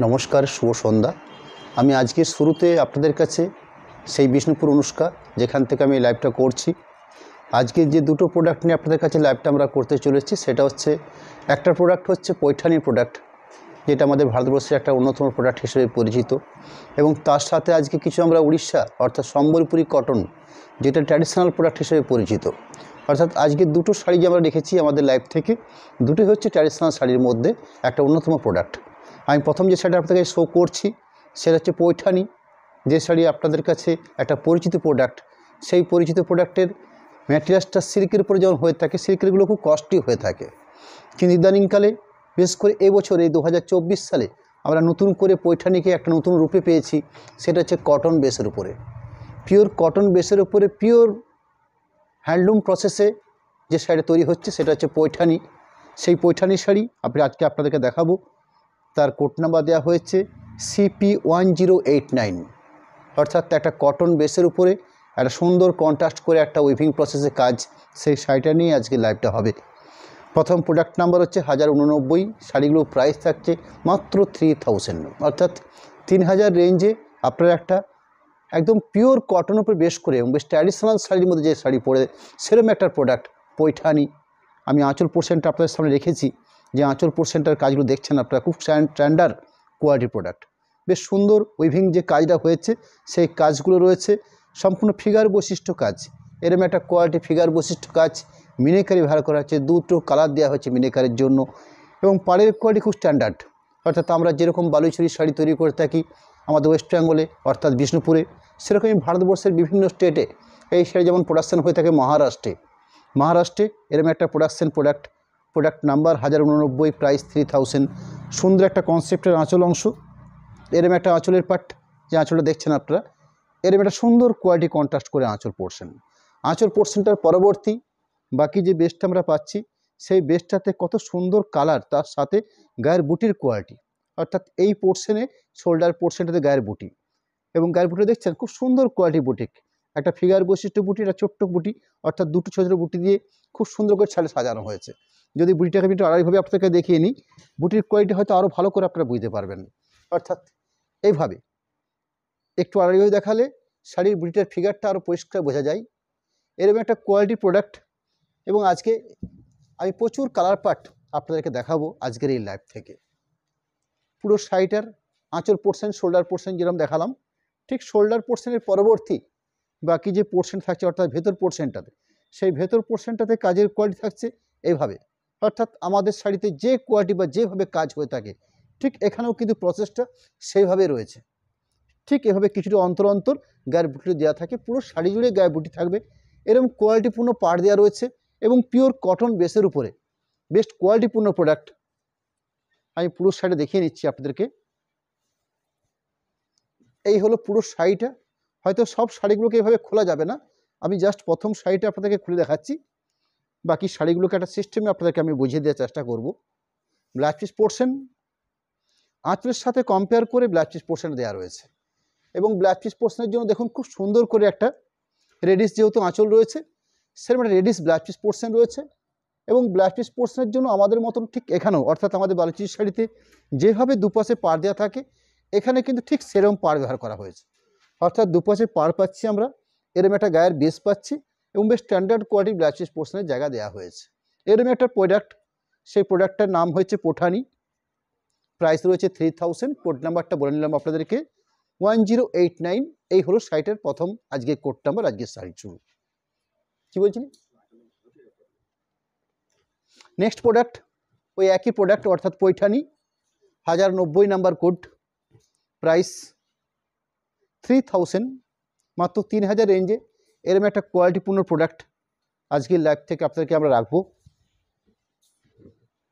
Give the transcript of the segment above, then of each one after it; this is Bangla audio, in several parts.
নমস্কার, শুভ সন্ধ্যা। আমি আজকের শুরুতে আপনাদের কাছে সেই বিষ্ণুপুর অনুষ্কা যেখান থেকে আমি লাইভটা করছি। আজকে যে দুটো প্রোডাক্ট নিয়ে আপনাদের কাছে লাইভটা আমরা করতে চলেছি সেটা হচ্ছে, একটা প্রোডাক্ট হচ্ছে পৈঠানির প্রোডাক্ট, যেটা আমাদের ভারতবর্ষের একটা অন্যতম প্রোডাক্ট হিসেবে পরিচিত, এবং তার সাথে আজকে কিছু আমরা উড়িষ্যা অর্থাৎ সম্বলপুরি কটন, যেটা ট্র্যাডিশনাল প্রোডাক্ট হিসেবে পরিচিত। অর্থাৎ আজকে দুটো শাড়ি যে আমরা রেখেছি আমাদের লাইভ থেকে, দুটোই হচ্ছে ট্র্যাডিশনাল শাড়ির মধ্যে একটা অন্যতম প্রোডাক্ট। আমি প্রথম যে শাড়িটা আপনাদেরকে শো করছি সেটা হচ্ছে পৈঠানি, যে শাড়ি আপনাদের কাছে একটা পরিচিত প্রোডাক্ট। সেই পরিচিত প্রোডাক্টের ম্যাটেরিয়ালসটা সিল্কের উপরে যেমন হয়ে থাকে, সিল্কেরগুলো খুব কস্টলি হয়ে থাকে, কিন্তু ইদানিংকালে বিশেষ করে এবছর এই 2024 সালে আমরা নতুন করে পৈঠানিকে একটা নতুন রূপে পেয়েছি। সেটা হচ্ছে কটন বেসের উপরে, পিওর কটন বেসের উপরে পিওর হ্যান্ডলুম প্রসেসে যে শাড়ি তৈরি হচ্ছে সেটা হচ্ছে পৈঠানি। সেই পৈঠানি শাড়ি আজকে আপনাদেরকে দেখাবো। তার কোড নাম্বার দেওয়া হয়েছে CP1089, অর্থাৎ একটা কটন বেসের উপরে একটা সুন্দর কন্ট্রাস্ট করে একটা উইভিং প্রসেসে কাজ, সেই শাড়িটা নিয়ে আজকে লাইভটা হবে। প্রথম প্রোডাক্ট নাম্বার হচ্ছে 1089। শাড়িগুলোর প্রাইস থাকছে মাত্র 3000, অর্থাৎ 3000 রেঞ্জে আপনারা একটা একদম পিওর কটনের উপর বেশ করে এবং বেশ ট্র্যাডিশনাল শাড়ির মধ্যে যে শাড়ি পরে সেরকম একটা প্রোডাক্ট পৈঠানি। আমি আঁচল পোর্শনটা আপনাদের সামনে রেখেছি, যে আঁচল পোর্শনটার কাজগুলো দেখছেন আপনারা, খুব স্ট্যান্ডার্ড কোয়ালিটির প্রোডাক্ট, বেশ সুন্দর উইভিং যে কাজটা হয়েছে সেই কাজগুলো রয়েছে সম্পূর্ণ ফিগার বৈশিষ্ট্য কাজ। এরকম একটা কোয়ালিটি ফিগার বৈশিষ্ট্য কাজ মিনেকারি ব্যবহার করা হচ্ছে, দুটো কালার দেওয়া হচ্ছে মিনেকারির জন্য, এবং পাড়ের কোয়ালিটি খুব স্ট্যান্ডার্ড। অর্থাৎ আমরা যেরকম বালুচুরি শাড়ি তৈরি করে থাকি আমাদের ওয়েস্ট বেঙ্গলে অর্থাৎ বিষ্ণুপুরে, সেরকমই ভারতবর্ষের বিভিন্ন স্টেটে এই শাড়ি যেমন প্রোডাকশান হয়ে থাকে মহারাষ্ট্রে এরকম একটা প্রোডাক্ট নাম্বার 1089, প্রাইস 3000। সুন্দর একটা কনসেপ্টের আঁচল অংশ, এরকম একটা আঁচলের পার্ট, যে আঁচলটা দেখছেন আপনারা, এরকম একটা সুন্দর কোয়ালিটি কন্ট্রাস্ট করে আঁচল পোর্শনটার পরবর্তী বাকি যে বেস্টটা আমরা পাচ্ছি, সেই বেস্টটাতে কত সুন্দর কালার, তার সাথে গায়ের বুটির কোয়ালিটি, অর্থাৎ এই পোর্শনে শোল্ডার পোর্শনটাতে গায়ের বুটি, এবং গায়ের বুটি দেখছেন খুব সুন্দর কোয়ালিটি বুটিক, একটা ফিগার বৈশিষ্ট্য বুটি, একটা ছোট্ট বুটি, অর্থাৎ দুটো ছোটো ছোটো বুটি দিয়ে খুব সুন্দর করে শাড়ি সাজানো হয়েছে। যদি বুটিটাকে একটু আড়াইভাবে আপনাকে দেখিয়ে নিই, বুটির কোয়ালিটি হয়তো আরও ভালো করে আপনারা বুঝতে পারবেন। অর্থাৎ এইভাবে একটু আড়াইভাবে দেখালে শাড়ির বুটিটার ফিগারটা আরও পরিষ্কার বোঝা যায়। এরকম একটা কোয়ালিটি প্রোডাক্ট, এবং আজকে আমি প্রচুর কালার পার্ট আপনাদেরকে দেখাবো আজকের এই লাইভ থেকে। পুরো শাড়িটার আঁচল পোর্শন, শোল্ডার পোর্শন যেরকম দেখালাম, ঠিক শোল্ডার পোর্শনের পরবর্তী বাকি যে পোর্শন থাকছে অর্থাৎ ভেতর পোর্শনটাতে, সেই ভেতর পোর্শনটাতে কাজের কোয়ালিটি থাকছে এইভাবে। অর্থাৎ আমাদের শাড়িতে যে কোয়ালিটি বা যেভাবে কাজ হয়ে থাকে ঠিক এখানেও কিন্তু প্রসেসটা সেইভাবে রয়েছে। ঠিক এভাবে কিছুটা অন্তর অন্তর গায়ের বুটি দেওয়া থাকে, পুরো শাড়ি জুড়ে গায়ে বুটি থাকবে, এরকম কোয়ালিটিপূর্ণ পাড় দেওয়া রয়েছে, এবং পিওর কটন বেসের উপরে বেস্ট কোয়ালিটিপূর্ণ প্রোডাক্ট। আমি পুরো শাড়ি দেখিয়ে নিচ্ছি আপনাদেরকে। এই হলো পুরো শাড়িটা। হয়তো সব শাড়িগুলোকে এভাবে খোলা যাবে না, আমি জাস্ট প্রথম শাড়িটা আপনাদেরকে খুলে দেখাচ্ছি, বাকি শাড়িগুলোকে একটা সিস্টেমে আপনাদেরকে আমি বুঝিয়ে দেওয়ার চেষ্টা করব। ব্লাউজ পিস পোর্শন আঁচলের সাথে কম্পেয়ার করে ব্লাউজ পিস পোর্শন দেওয়া রয়েছে, এবং ব্লাউজ পিস পোর্শনের জন্য দেখুন খুব সুন্দর করে একটা রেডিস, যেহেতু আঁচল রয়েছে সেরকম একটা রেডিস ব্লাউজ পিস পোর্শন রয়েছে, এবং ব্লাউজ পিস পোর্শনের জন্য আমাদের মতন ঠিক এখানেও, অর্থাৎ আমাদের বালুচরি শাড়িতে যেভাবে দুপাশে পাড় দেওয়া থাকে এখানে কিন্তু ঠিক সেরকম পাড় ব্যবহার করা হয়েছে, অর্থাৎ দুপাশে পাড় পাচ্ছি আমরা, এরম একটা গায়ের বেস পাচ্ছি, এবং বেশ স্ট্যান্ডার্ড কোয়ালিটি ব্লাউজ পিস পোর্শনের জায়গা দেওয়া হয়েছে। এরম একটা প্রোডাক্ট, সেই প্রোডাক্টটার নাম হচ্ছে পৈঠানি, প্রাইস রয়েছে 3000। কোড নাম্বারটা বলে নিলাম আপনাদেরকে 1089। এই হলো শাড়িটার প্রথম আজকে কোড নাম্বার, আজকের শাড়ি শুরু। কি বলছিলেন? নেক্সট প্রোডাক্ট ওই একই প্রোডাক্ট, অর্থাৎ পৈঠানি 1090 নাম্বার কোড, প্রাইস 3000, মাত্র 3000 রেঞ্জে এরম একটা কোয়ালিটিপূর্ণ প্রোডাক্ট আজকের লাইভ থেকে আপনাদেরকে আমরা রাখবো।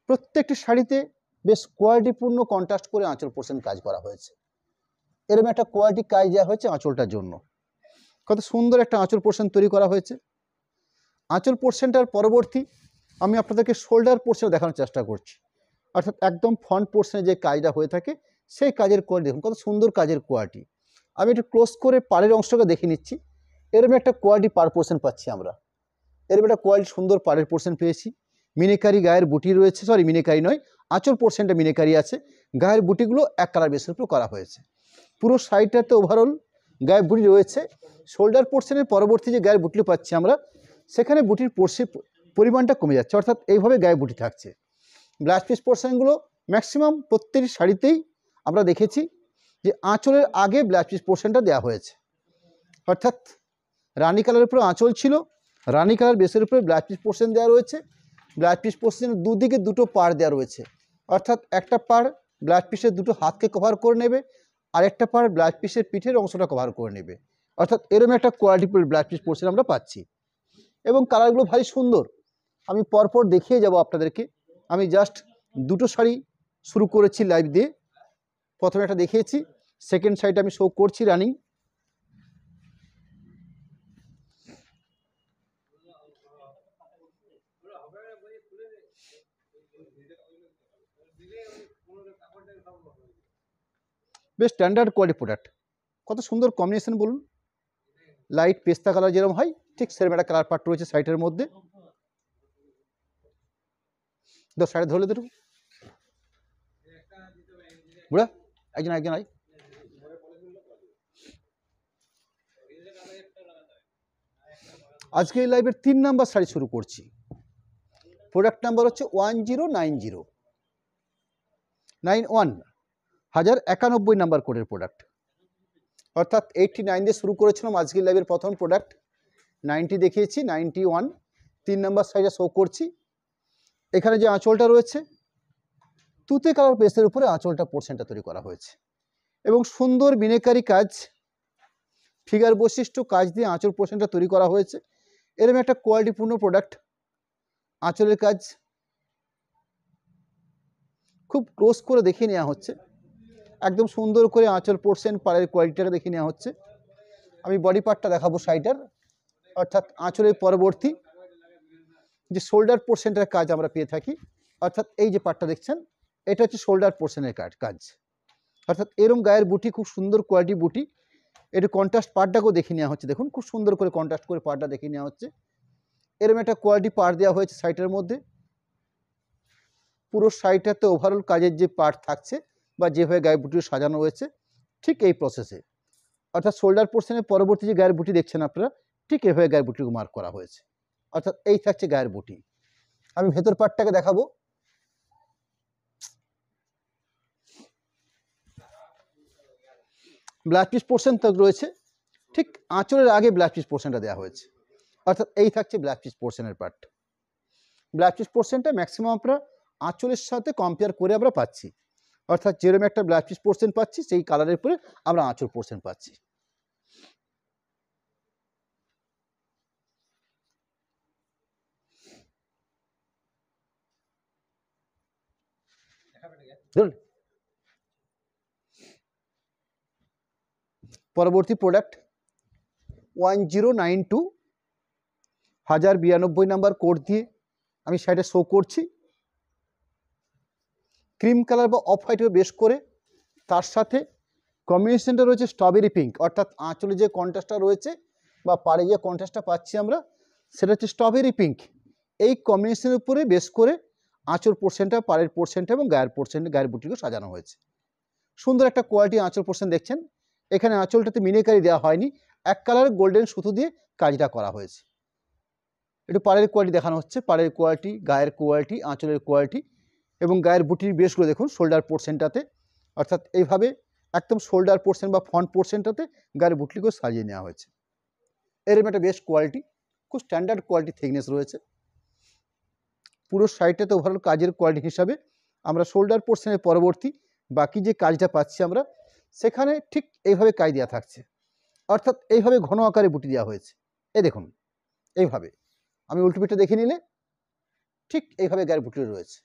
প্রত্যেকটি শাড়িতে বেশ কোয়ালিটিপূর্ণ কন্ট্রাস্ট করে আঁচল পোর্শন কাজ করা হয়েছে, এরম একটা কোয়ালিটি কাজ দেওয়া হয়েছে আঁচলটার জন্য, কত সুন্দর একটা আঁচল পোর্শন তৈরি করা হয়েছে। আঁচল পোর্শনটার পরবর্তী আমি আপনাদেরকে শোল্ডার পোর্শন দেখানোর চেষ্টা করছি, অর্থাৎ একদম ফ্রন্ট পোর্শনে যে কাজটা হয়ে থাকে সেই কাজের কোয়ালিটি দেখুন, কত সুন্দর কাজের কোয়ালিটি। আমি একটু ক্লোজ করে পাড়ের অংশটাকে দেখে নিচ্ছি, এরকম একটা কোয়ালিটি পাড় পোর্শন পাচ্ছি আমরা, এরকম একটা কোয়ালিটি সুন্দর পাড়ের পোর্শন পেয়েছি। মিনেকারি গায়ের বুটি রয়েছে, সরি মিনেকারি নয়, আঁচল পোর্শনটা মিনেকারি আছে, গায়ের বুটিগুলো এক কালার বেসের উপর করা হয়েছে। পুরো শাড়িটাতে ওভারঅল গায়ের বুটি রয়েছে। শোল্ডার পোর্শনের পরবর্তী যে গায়ের বুটিগুলো পাচ্ছি আমরা, সেখানে বুটির পরিমাণটা কমে যাচ্ছে, অর্থাৎ এইভাবে গায়ে বুটি থাকছে। ব্লাউজ পিস পোর্শনগুলো ম্যাক্সিমাম প্রত্যেকটি শাড়িতেই আমরা দেখেছি যে আঁচলের আগে ব্লাউজ পিস পোর্শনটা দেওয়া হয়েছে, অর্থাৎ রানি কালারের উপরে আঁচল ছিল, রানি কালার বেসের উপরে ব্লাউজ পিস পোর্শন দেওয়া রয়েছে। ব্লাউজ পিস পোর্শনের দুদিকে দুটো পাড় দেওয়া রয়েছে, অর্থাৎ একটা পাড় ব্লাউজ পিসের দুটো হাতকে কভার করে নেবে, আর একটা পাড় ব্লাউজ পিসের পিঠের অংশটা কভার করে নেবে, অর্থাৎ এরকম একটা কোয়ালিটিফুল ব্লাউজ পিস পোর্শন আমরা পাচ্ছি। এবং কালারগুলো ভারী সুন্দর। আমি পরপর দেখিয়ে যাব আপনাদেরকে। আমি জাস্ট দুটো শাড়ি শুরু করেছি লাইভ দিয়ে। প্রথমে একটা দেখিয়েছি, সেকেন্ড শাড়িটা আমি শো করছি রানিং। বেশ স্ট্যান্ডার্ড কোয়ালিটি প্রোডাক্ট, কত সুন্দর কম্বিনেশন বলুন। লাইট পেস্তা কালার যেরকম হয় ঠিক সেরকম একটা কালার পার্ট রয়েছে শাড়িটার মধ্যে। শাড়ি ধরলে তো বুড়া একজন একজন আই। আজকে এই লাইভের 3 নাম্বার শাড়ি শুরু করছি। প্রোডাক্ট নাম্বার হচ্ছে 109091 নাম্বার কোডের প্রোডাক্ট, অর্থাৎ 89 দিয়ে শুরু করেছিলাম আজকের লাইভের প্রথম প্রোডাক্ট। 90 দেখিয়েছি, 91 3 নাম্বার শাড়িটা শো করছি। এখানে যে আঁচলটা রয়েছে তুতে কালার পেস্টের উপরে আঁচলটা পোর্শনটা তৈরি করা হয়েছে, এবং সুন্দর মিনেকারি কাজ, ফিগার বৈশিষ্ট্য কাজ দিয়ে আঁচল পোর্শনটা তৈরি করা হয়েছে। এরকম একটা কোয়ালিটিপূর্ণ প্রোডাক্ট। আঁচলের কাজ খুব ক্লোজ করে দেখিয়ে নেওয়া হচ্ছে, একদম সুন্দর করে আঁচল পোর্শন পাড়ের কোয়ালিটিটাকে দেখিয়ে নেওয়া হচ্ছে। আমি বডি পার্টটা দেখাবো শাড়িটার, অর্থাৎ আঁচলের পরবর্তী যে শোল্ডার পোর্শনটার কাজ আমরা পেয়ে থাকি, অর্থাৎ এই যে পার্টটা দেখছেন এটা হচ্ছে শোল্ডার পোর্শনের কাজ, অর্থাৎ এরম গায়ের বুটি, খুব সুন্দর কোয়ালিটি বুটি। একটু কন্ট্রাস্ট পার্টটাকেও দেখে নেওয়া হচ্ছে, দেখুন খুব সুন্দর করে কন্ট্রাস্ট করে পার্টটা দেখে নেওয়া হচ্ছে। এরম একটা কোয়ালিটি পার্ট দেওয়া হয়েছে শাড়িটার মধ্যে। পুরো শাড়িটাতে ওভারঅল কাজের যে পার্ট থাকছে বা যেভাবে গায়ের বুটি সাজানো হয়েছে ঠিক এই প্রসেসে, অর্থাৎ শোল্ডার পোর্শনের পরবর্তী যে গায়ের বুটি দেখছেন আপনারা ঠিক এভাবে গায়ের বুটিকে মার্ক করা হয়েছে, অর্থাৎ এই থাকছে গায়ের বুটি। আমি ভেতর পার্টটাকে দেখাবো। ব্লাউজ পিস পোর্শন তো রয়েছে, ঠিক আঁচলের আগে ব্লাউজ পিস পোর্শনটা দেওয়া হয়েছে, অর্থাৎ এই থাকছে ব্লাউজ পিস পোর্শনের পার্ট। ব্লাউজ পিস পোর্শনটা ম্যাক্সিমাম আমরা আঁচলের সাথে কম্পেয়ার করে আমরা পাচ্ছি, অর্থাৎ যেরকম একটা ব্লাউজ পিস পোর্শন পাচ্ছি সেই কালারের পরে আমরা আঁচল পোর্শন পাচ্ছি। পরবর্তী প্রোডাক্ট 1092 নাম্বার কোড দিয়ে আমি শাড়িটা শো করছি। ক্রিম কালার বা অফ হোয়াইটের বেশ করে, তার সাথে কম্বিনেশনটা রয়েছে স্ট্রবেরি পিঙ্ক, অর্থাৎ আঁচলে যে কন্ট্রাস্টটা রয়েছে বা পাড়ে যে কন্ট্রাস্টটা পাচ্ছি আমরা সেটা হচ্ছে স্ট্রবেরি পিঙ্ক। এই কম্বিনেশনের উপরে বেশ করে আঁচল পোর্শনটা, পাড়ের পোর্শনটা এবং গায়ের পোর্শনটা, গায়ের বুটিকে সাজানো হয়েছে। সুন্দর একটা কোয়ালিটি আঁচল পোর্শন দেখছেন। এখানে আঁচলটাতে মিনেকারি দেওয়া হয়নি, এক কালার গোল্ডেন সুতো দিয়ে কাজটা করা হয়েছে। একটু পাড়ের কোয়ালিটি দেখানো হচ্ছে, পাড়ের কোয়ালিটি, গায়ের কোয়ালিটি, আঁচলের কোয়ালিটি এবং গায়ের বুটির বেশগুলো দেখুন শোল্ডার পোর্শনটাতে, অর্থাৎ এইভাবে একদম শোল্ডার পোর্শন বা ফ্রন্ট পোর্শনটাতে গায়ের বুটলিকেও সাজিয়ে নেওয়া হয়েছে। এরকম একটা বেস্ট কোয়ালিটি, খুব স্ট্যান্ডার্ড কোয়ালিটি থিকনেস রয়েছে। পুরো শাড়িটাতে ওভারঅল কাজের কোয়ালিটি হিসাবে আমরা শোল্ডার পোর্শনের পরবর্তী বাকি যে কাজটা পাচ্ছি আমরা সেখানে ঠিক এইভাবে কাজ দেওয়া থাকছে, অর্থাৎ এইভাবে ঘন আকারে বুটি দেওয়া হয়েছে। এই দেখুন এইভাবে, আমি উল্টো পিঠটা দেখে নিলে ঠিক এইভাবে গায়ের বুটি রয়েছে।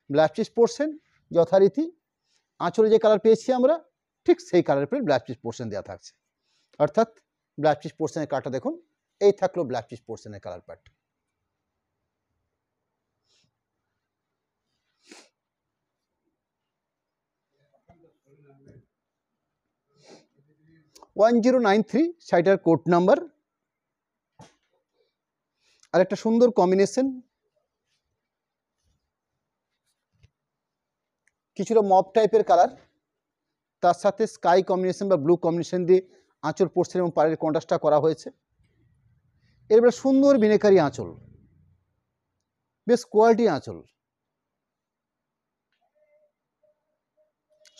ব্লাউজ পিস পোর্শন যথারীতি আঁচলে যে কালার পেয়েছি আমরা ঠিক সেই কালারের পরে ব্লাউজ পিস পোর্শন দেওয়া থাকছে, অর্থাৎ ব্লাউজ পিস পোর্শনের কালারটা দেখুন, এই থাকলো ব্লাউজ পিস পোর্শনের কালার পার্ট। $1093 শাড়িটার কোড নাম্বার। আর একটা সুন্দর কম্বিনেশন, কিছুটা মপ টাইপের কালার, তার সাথে স্কাই কম্বিনেশন বা ব্লু কম্বিনেশন দিয়ে আঁচল পোর্শন এবং পাড়ের কন্ট্রাস্টটা করা হয়েছে। এরপরে সুন্দর বিনেকারি আঁচল, বেশ কোয়ালিটি আঁচল,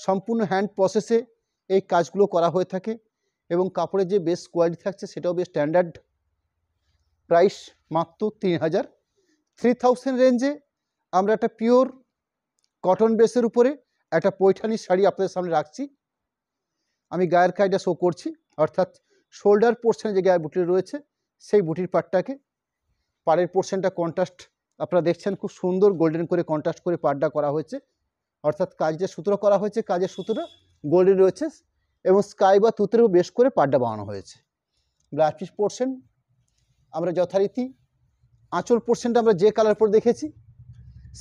সম্পূর্ণ হ্যান্ড প্রসেসে এই কাজগুলো করা হয়ে থাকে এবং কাপড়ের যে বেশ কোয়ালিটি থাকছে সেটাও বেশ স্ট্যান্ডার্ড। প্রাইস মাত্র 3000 রেঞ্জে আমরা একটা পিওর কটন বেসের উপরে একটা পৈঠানি শাড়ি আপনাদের সামনে রাখছি। আমি গায়ের কাজটা শো করছি, অর্থাৎ শোল্ডার পোর্শনে যে গায়ের বুটি রয়েছে সেই বুটির পাটটাকে, পাড়ের পোর্শনটা কন্ট্রাস্ট আপনারা দেখছেন, খুব সুন্দর গোল্ডেন করে কন্ট্রাস্ট করে পাড়টা করা হয়েছে, অর্থাৎ কাজ যে সুতোটা করা হয়েছে কাজের সুতোটা গোল্ডেন রয়েছে এবং স্কাই বা তুতেরও বেশ করে পাড়টা বানানো হয়েছে। ব্লাউজ পিস পোর্শন আমরা যথারীতি আঁচল পোর্শনটা আমরা যে কালার পরে দেখেছি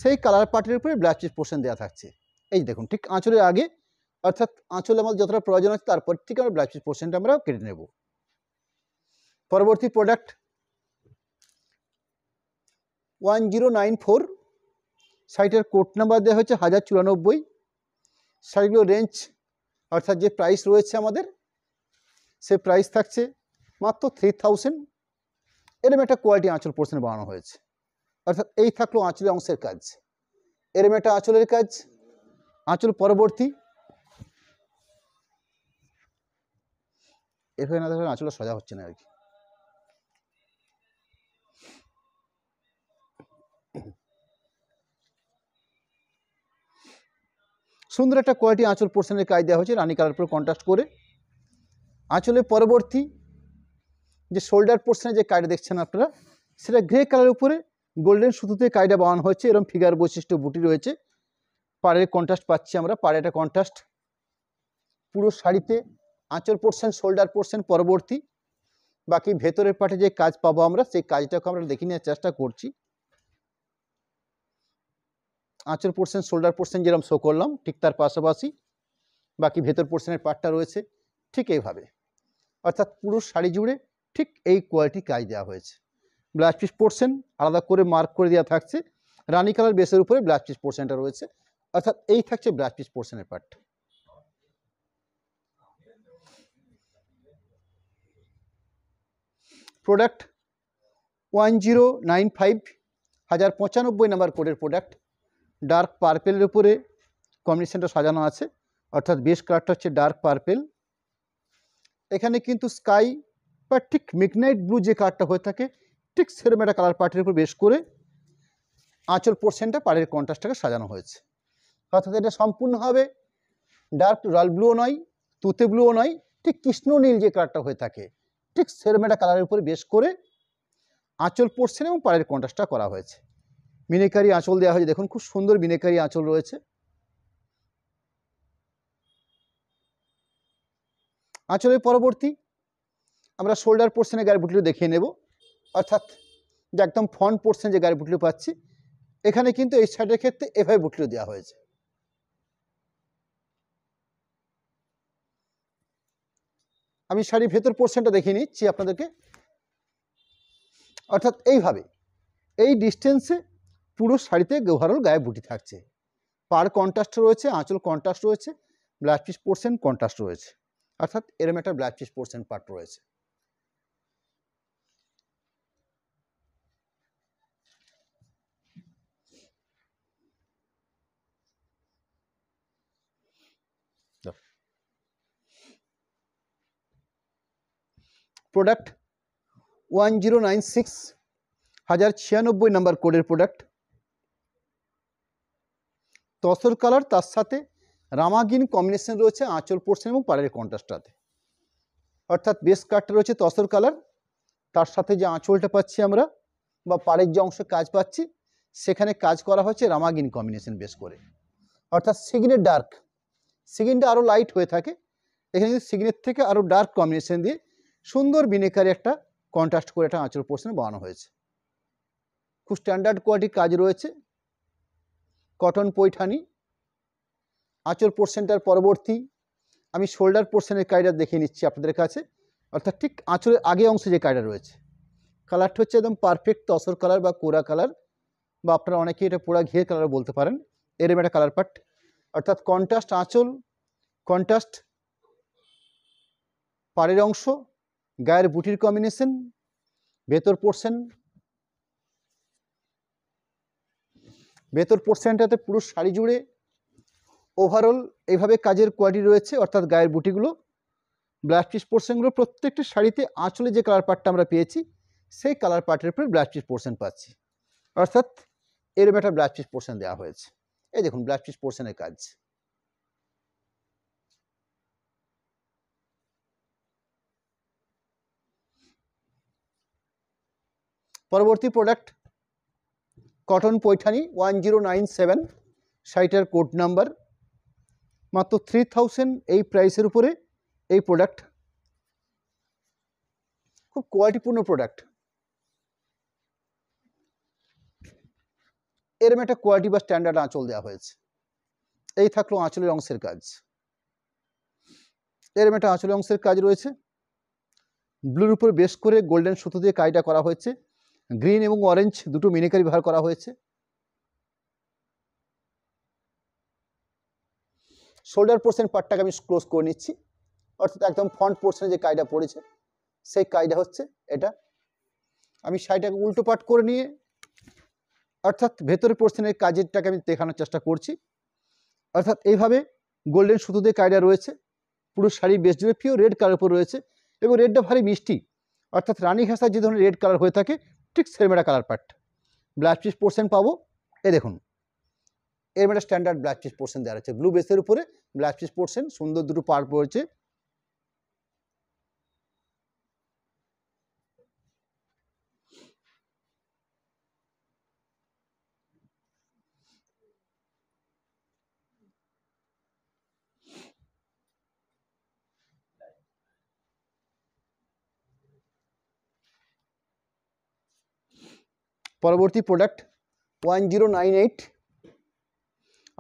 সেই কালার পার্টের উপরে ব্লাউজ পিস পোর্শন দেওয়া থাকছে। এই দেখুন ঠিক আঁচলের আগে, অর্থাৎ আঁচলে আমাদের যতটা প্রয়োজন আছে তারপর থেকে আমরা ব্লাউজ পিস পোর্শনটা আমরা কেটে নেব। পরবর্তী প্রোডাক্ট 1094, শাড়িটার কোড নাম্বার দেওয়া হচ্ছে 1094। শাড়িগুলো রেঞ্জ অর্থাৎ যে প্রাইস রয়েছে আমাদের সে প্রাইস থাকছে মাত্র 3000। এরম একটা কোয়ালিটি আঁচল পোর্শন বানানো হয়েছে, অর্থাৎ এই থাকলো আঁচলের অংশের কাজ, এরম একটা আঁচলের কাজ। আঁচল পরবর্তী এভাবে না দেখলে আঁচলটা সোজা হচ্ছে না আর কি। সুন্দর একটা কোয়ালিটি আঁচল পোর্শনের কাজ দেওয়া হয়েছে রানী কালার উপরে কন্ট্রাস্ট করে। আঁচলের পরবর্তী যে শোল্ডার পোর্শনে যে কাজটা দেখছেন আপনারা সেটা গ্রে কালার উপরে গোল্ডেন সুতোতে কাজটা বানানো হয়েছে, এরকম ফিগার বৈশিষ্ট্য বুটি রয়েছে, পাড়ের কন্ট্রাস্ট পাচ্ছি আমরা, পাড়ে একটা কন্ট্রাস্ট পুরো শাড়িতে। আঁচল পোর্শন শোল্ডার পোর্শন পরবর্তী, বাকি ভেতরের পাটে যে কাজ পাবো আমরা সেই কাজটাকে আমরা দেখে নেওয়ার চেষ্টা করছি। আঁচল পোর্শন শোল্ডার পোর্শন যেরকম শো করলাম ঠিক তার পাশাপাশি বাকি ভেতর পোর্শনের পাটটা রয়েছে ঠিক এইভাবে, অর্থাৎ পুরো শাড়ি জুড়ে ঠিক এই কোয়ালিটি কাজ দেওয়া হয়েছে। ব্লাউজ পিস পোর্শন আলাদা করে মার্ক করে দেওয়া থাকছে, রানী কালার বেসের উপরে ব্লাউজ পিস পোর্শনটা রয়েছে, অর্থাৎ এই থাকছে ব্লাউজ পিস পোর্শনের পার্ট। প্রোডাক্ট 1095, 1095 নাম্বার কোডের প্রোডাক্ট। ডার্ক পার্পেলের উপরে কম্বিনেশনটা সাজানো আছে, অর্থাৎ বেস কালারটা হচ্ছে ডার্ক পার্পেল। এখানে কিন্তু স্কাই বা ঠিক মিডনাইট ব্লু যে কালারটা হয়ে থাকে ঠিক সেরকম একটা কালার পার্টের উপর বেশ করে আঁচল পোর্শনটা পাড়ের কন্ট্রাস্টটাকে সাজানো হয়েছে, অর্থাৎ এটা সম্পূর্ণভাবে ডার্ক রয়্যাল ব্লুও নয়, তুতে ব্লুও নয়, ঠিক কৃষ্ণ নীল যে কালারটা হয়ে থাকে ঠিক সেরকম একটা কালারের উপরে বেশ করে আঁচল পোর্শন এবং পাড়ের কন্ট্রাস্টটা করা হয়েছে। মিনেকারি আঁচল দেওয়া হয়েছে, দেখুন খুব সুন্দর মিনেকারি আঁচল রয়েছে। আঁচলের পরবর্তী আমরা শোল্ডার পোর্শনে গায়ের বুটলিও দেখিয়ে নেব, অর্থাৎ যে একদম ফ্রন্ট পোর্শনে যে গায়ের বুটলিও পাচ্ছি এখানে কিন্তু এই সাইডের ক্ষেত্রে এভাবে বুটলিও দেওয়া হয়েছে। আমি শাড়ির ভেতর পোর্শনটা দেখিয়ে নিচ্ছি আপনাদেরকে, অর্থাৎ এইভাবে এই ডিস্টেন্সে পুরো শাড়িতে ওভারঅল গায়ে বুটি থাকছে, পাড় কন্ট্রাস্ট রয়েছে, আঁচল কন্ট্রাস্ট রয়েছে, ব্লাউজ পিস পোর্শন কন্ট্রাস্ট রয়েছে, অর্থাৎ এরম একটা ব্লাউজ পিস পোর্শন পার্ট রয়েছে। প্রোডাক্ট 1096, 1096 নাম্বার কোডের প্রোডাক্ট। তসর কালার তার সাথে রামাগিন কম্বিনেশন রয়েছে আঁচল পোর্শন এবং পাড়ের কন্ট্রাস্টটাতে, অর্থাৎ বেস কাটটা রয়েছে তসর কালার, তার সাথে যে আঁচলটা পাচ্ছি আমরা বা পাড়ের যে অংশে কাজ পাচ্ছি সেখানে কাজ করা হচ্ছে রামাগিন কম্বিনেশন বেস করে, অর্থাৎ সিগনের ডার্ক, সিগনটা আরও লাইট হয়ে থাকে, এখানে কিন্তু সিগনের থেকে আরও ডার্ক কম্বিনেশন দিয়ে সুন্দর বিনেকারি একটা কন্ট্রাস্ট করে একটা আঁচল পোর্শন বানানো হয়েছে। খুব স্ট্যান্ডার্ড কোয়ালিটির কাজ রয়েছে, কটন পৈঠানি। আঁচল পোর্শনটার পরবর্তী আমি শোল্ডার পোর্শনের কাজটা দেখিয়ে নিচ্ছি আপনাদের কাছে, অর্থাৎ ঠিক আঁচলের আগে অংশে যে কাজটা রয়েছে কালারটা হচ্ছে একদম পারফেক্ট তসর কালার বা কোরা কালার, বা আপনারা অনেকে এটা পোড়া ঘিয়ের কালার বলতে পারেন, এরম একটা কালার পার্ট, অর্থাৎ কন্ট্রাস্ট আঁচল, কন্ট্রাস্ট পাড়ের অংশ, গায়ের বুটির কম্বিনেশন, ভেতর পোর্শনটাতে পুরো শাড়ি জুড়ে ওভারঅল এইভাবে কাজের কোয়ালিটি রয়েছে। অর্থাৎ গায়ের বুটিগুলো, ব্লাউজ পিস পোর্শনগুলো প্রত্যেকটি শাড়িতে আঁচলে যে কালার পার্টটা আমরা পেয়েছি সেই কালার পার্টের উপরে ব্লাউজ পিস পোর্শন পাচ্ছি। অর্থাৎ এরকম একটা ব্লাউজ পিস পোর্শন দেওয়া হয়েছে। এই দেখুন ব্লাউজ পিস পোর্শনের কাজ। পরবর্তী প্রোডাক্ট কটন পৈঠানি 1097, শাড়িটার কোড নাম্বার, মাত্র 3000 এই প্রাইসের উপরে এই প্রোডাক্ট। খুব কোয়ালিটিপূর্ণ প্রোডাক্ট। এরম একটা কোয়ালিটি বা স্ট্যান্ডার্ড আঁচল দেওয়া হয়েছে। এই থাকলো আঁচলের অংশের কাজ। এরম একটা আঁচলের অংশের কাজ রয়েছে। ব্লুর উপর বেশ করে গোল্ডেন সুতো দিয়ে কাজটা করা হয়েছে। গ্রিন এবং অরেঞ্জ দুটো মিনিকারি ব্যবহার করা হয়েছে। শোল্ডার পোর্শন পার্টটাকে আমি ক্লোজ করে নিচ্ছি। অর্থাৎ একদম ফ্রন্ট পোর্শনে যে কাজটা পড়েছে সেই কাজটা হচ্ছে এটা। আমি শাড়িটাকে উল্টো পাট করে নিয়ে অর্থাৎ ভেতরের পোর্শনের কাজেরটাকে আমি দেখানোর চেষ্টা করছি। অর্থাৎ এইভাবে গোল্ডেন সুতো দিয়ে কাজটা রয়েছে। পুরো শাড়ির বেশ জুড়ে পিওর রেড কালার উপর রয়েছে এবং রেডটা ভারী মিষ্টি। অর্থাৎ রানী ঘাসার যে ধরনের রেড কালার হয়ে থাকে ঠিক সেরকম একটা colour part. Blouse piece portion পাবো, এ দেখুন এর একটা স্ট্যান্ডার্ড ব্লাউজ পিস পোর্শন দেওয়া আছে। ব্লু বেসের উপরে ব্লাউজ পিস পোর্শন, সুন্দর দুটো পার পড়েছে। পরবর্তী প্রোডাক্ট 1098।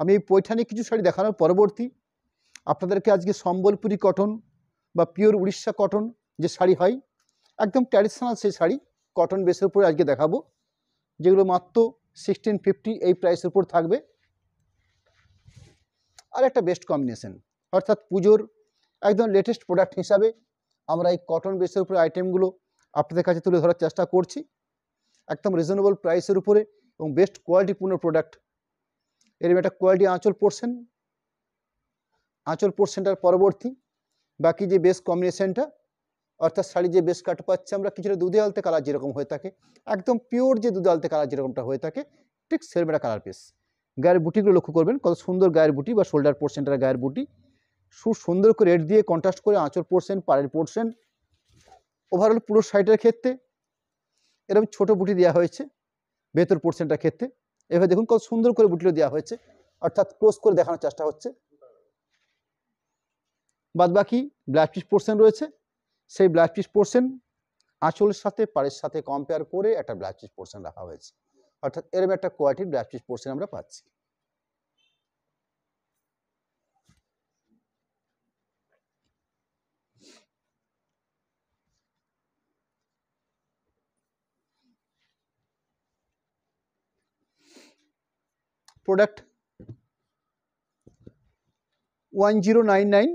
আমি এই পৈঠানি কিছু শাড়ি দেখানোর পরবর্তী আপনাদেরকে আজকে সম্বলপুরি কটন বা পিওর উড়িষ্যা কটন যে শাড়ি হয় একদম ট্র্যাডিশনাল সেই শাড়ি কটন বেসের উপরে আজকে দেখাবো, যেগুলো মাত্র 1650 এই প্রাইসের উপর থাকবে। আর একটা বেস্ট কম্বিনেশন, অর্থাৎ পুজোর একদম লেটেস্ট প্রোডাক্ট হিসাবে আমরা এই কটন বেসের উপরে আইটেমগুলো আপনাদের কাছে তুলে ধরার চেষ্টা করছি একদম রিজনেবল প্রাইসের উপরে এবং বেস্ট কোয়ালিটিপূর্ণ প্রোডাক্ট। এরকম একটা কোয়ালিটি আঁচল পোর্শনটার পরবর্তী বাকি যে বেস কম্বিনেশনটা, অর্থাৎ শাড়ি যে বেস কাট পাচ্ছে আমরা কিছুটা দুধে আলতে কালার যেরকম হয়ে থাকে, একদম পিওর যে দুধে আলতে কালার যেরকমটা হয়ে থাকে ঠিক সেরকম একটা কালার পিস। গায়ের বুটিগুলো লক্ষ্য করবেন, কত সুন্দর গায়ের বুটি বা শোল্ডার পোর্শনটার গায়ের বুটি সুন্দর করে রেড দিয়ে কন্ট্রাস্ট করে আঁচল পোর্শন, পাড়ের পোর্শন, ওভারঅল পুরো শাড়িটার ক্ষেত্রে এরকম ছোট বুটি দেওয়া হয়েছে। ভেতর পোর্শনটার ক্ষেত্রে এভাবে দেখুন কত সুন্দর করে বুটিগুলো দেওয়া হয়েছে, অর্থাৎ ক্লোজ করে দেখানোর চেষ্টা হচ্ছে। বাদ বাকি ব্লাউজ পিস পোর্শন রয়েছে, সেই ব্লাউজ পিস পোর্শন আঁচলের সাথে পাড়ের সাথে কম্পেয়ার করে একটা ব্লাউজ পিস পোর্শন রাখা হয়েছে। অর্থাৎ এরকম একটা কোয়ালিটির ব্লাউজ পিস পোর্শন আমরা পাচ্ছি। প্রোডাক্ট 1099,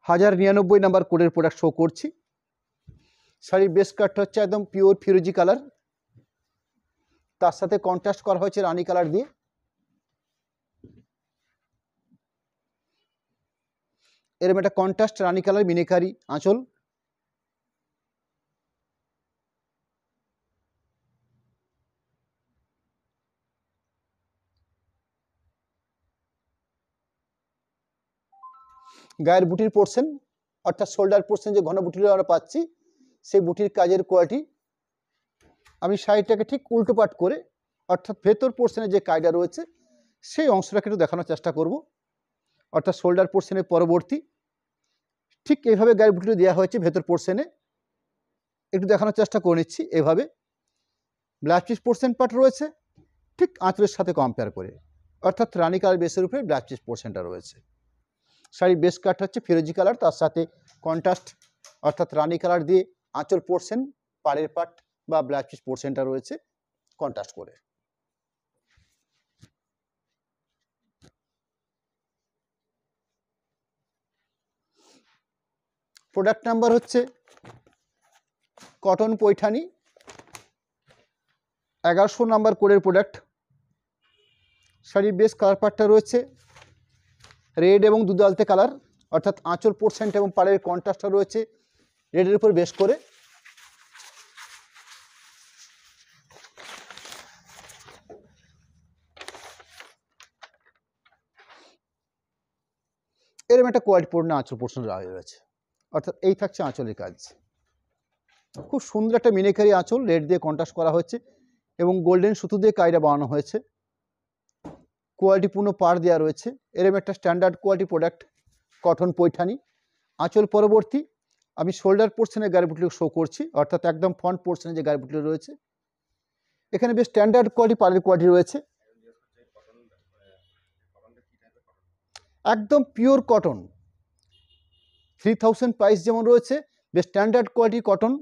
1099 নাম্বার কোডের প্রোডাক্ট শো করছি। শাড়ির বেস কাটটা হচ্ছে একদম পিওর ফিরোজি কালার, তার সাথে কন্ট্রাস্ট করা হয়েছে রানী কালার দিয়ে। এরকম একটা কন্ট্রাস্ট রানী কালার মিনিকারি আঁচল। গায়ের বুটির পোর্শন অর্থাৎ শোল্ডার পোর্শন যে ঘন বুটিগুলো আমরা পাচ্ছি সেই বুটির কাজের কোয়ালিটি। আমি শাড়িটাকে ঠিক উল্টো পাট করে অর্থাৎ ভেতর পোর্শনে যে কাজটা রয়েছে সেই অংশটাকে একটু দেখানোর চেষ্টা করব। অর্থাৎ শোল্ডার পোর্শনের পরবর্তী ঠিক এইভাবে গায়ের বুটিটা দেওয়া হয়েছে ভেতর পোর্শনে, একটু দেখানোর চেষ্টা করে নিচ্ছি। এভাবে ব্লাউজ পিস পোর্শন পার্ট রয়েছে ঠিক আঁচলের সাথে কম্পেয়ার করে, অর্থাৎ রানী কালার বেসের উপরে ব্লাউজ পিস পোর্শনটা রয়েছে। শাড়ির বেস কাট হচ্ছে ফিরোজি কালার, তার সাথে কন্ট্রাস্ট অর্থাৎ রানী কালার দিয়ে আঁচল পোর্শন, পাড়ের পাট বা ব্লাউজ পিস পোর্শনটা রয়েছে কন্ট্রাস্ট করে। প্রোডাক্ট নাম্বার হচ্ছে কটন পৈঠানি, 1100 নাম্বার কোডের প্রোডাক্ট। শাড়ির বেশ কালার পার্টটা রয়েছে রেড এবং দুধ আলতে কালার, অর্থাৎ আঁচল পোর্শনটা এবং পাড়ের কন্ট্রাস্টটা রয়েছে রেডের উপর বেশ করে। এরকম একটা কোয়ালিটিপূর্ণ আঁচল পোর্শন রয়েছে, অর্থাৎ এই থাকছে আঁচলের কাজ। খুব সুন্দর একটা মিনেকারি আঁচল, রেড দিয়ে কন্ট্রাস্ট করা হয়েছে এবং গোল্ডেন সুতো দিয়ে কায়রা বানানো হয়েছে। কোয়ালিটিপূর্ণ পাড় দেওয়া রয়েছে। এরকম একটা standard quality product cotton Paithani. আঁচল পরবর্তী আমি শোল্ডার পোর্শনের গারবুটিগুলো শো করছি, অর্থাৎ একদম ফ্রন্ট পোর্শনে যে গারবুটিগুলো রয়েছে এখানে বেশ স্ট্যান্ডার্ড কোয়ালিটি পাড়ের কোয়ালিটি রয়েছে, একদম পিওর কটন। 3000 প্রাইস যেমন রয়েছে, বেশ স্ট্যান্ডার্ড কোয়ালিটি কটন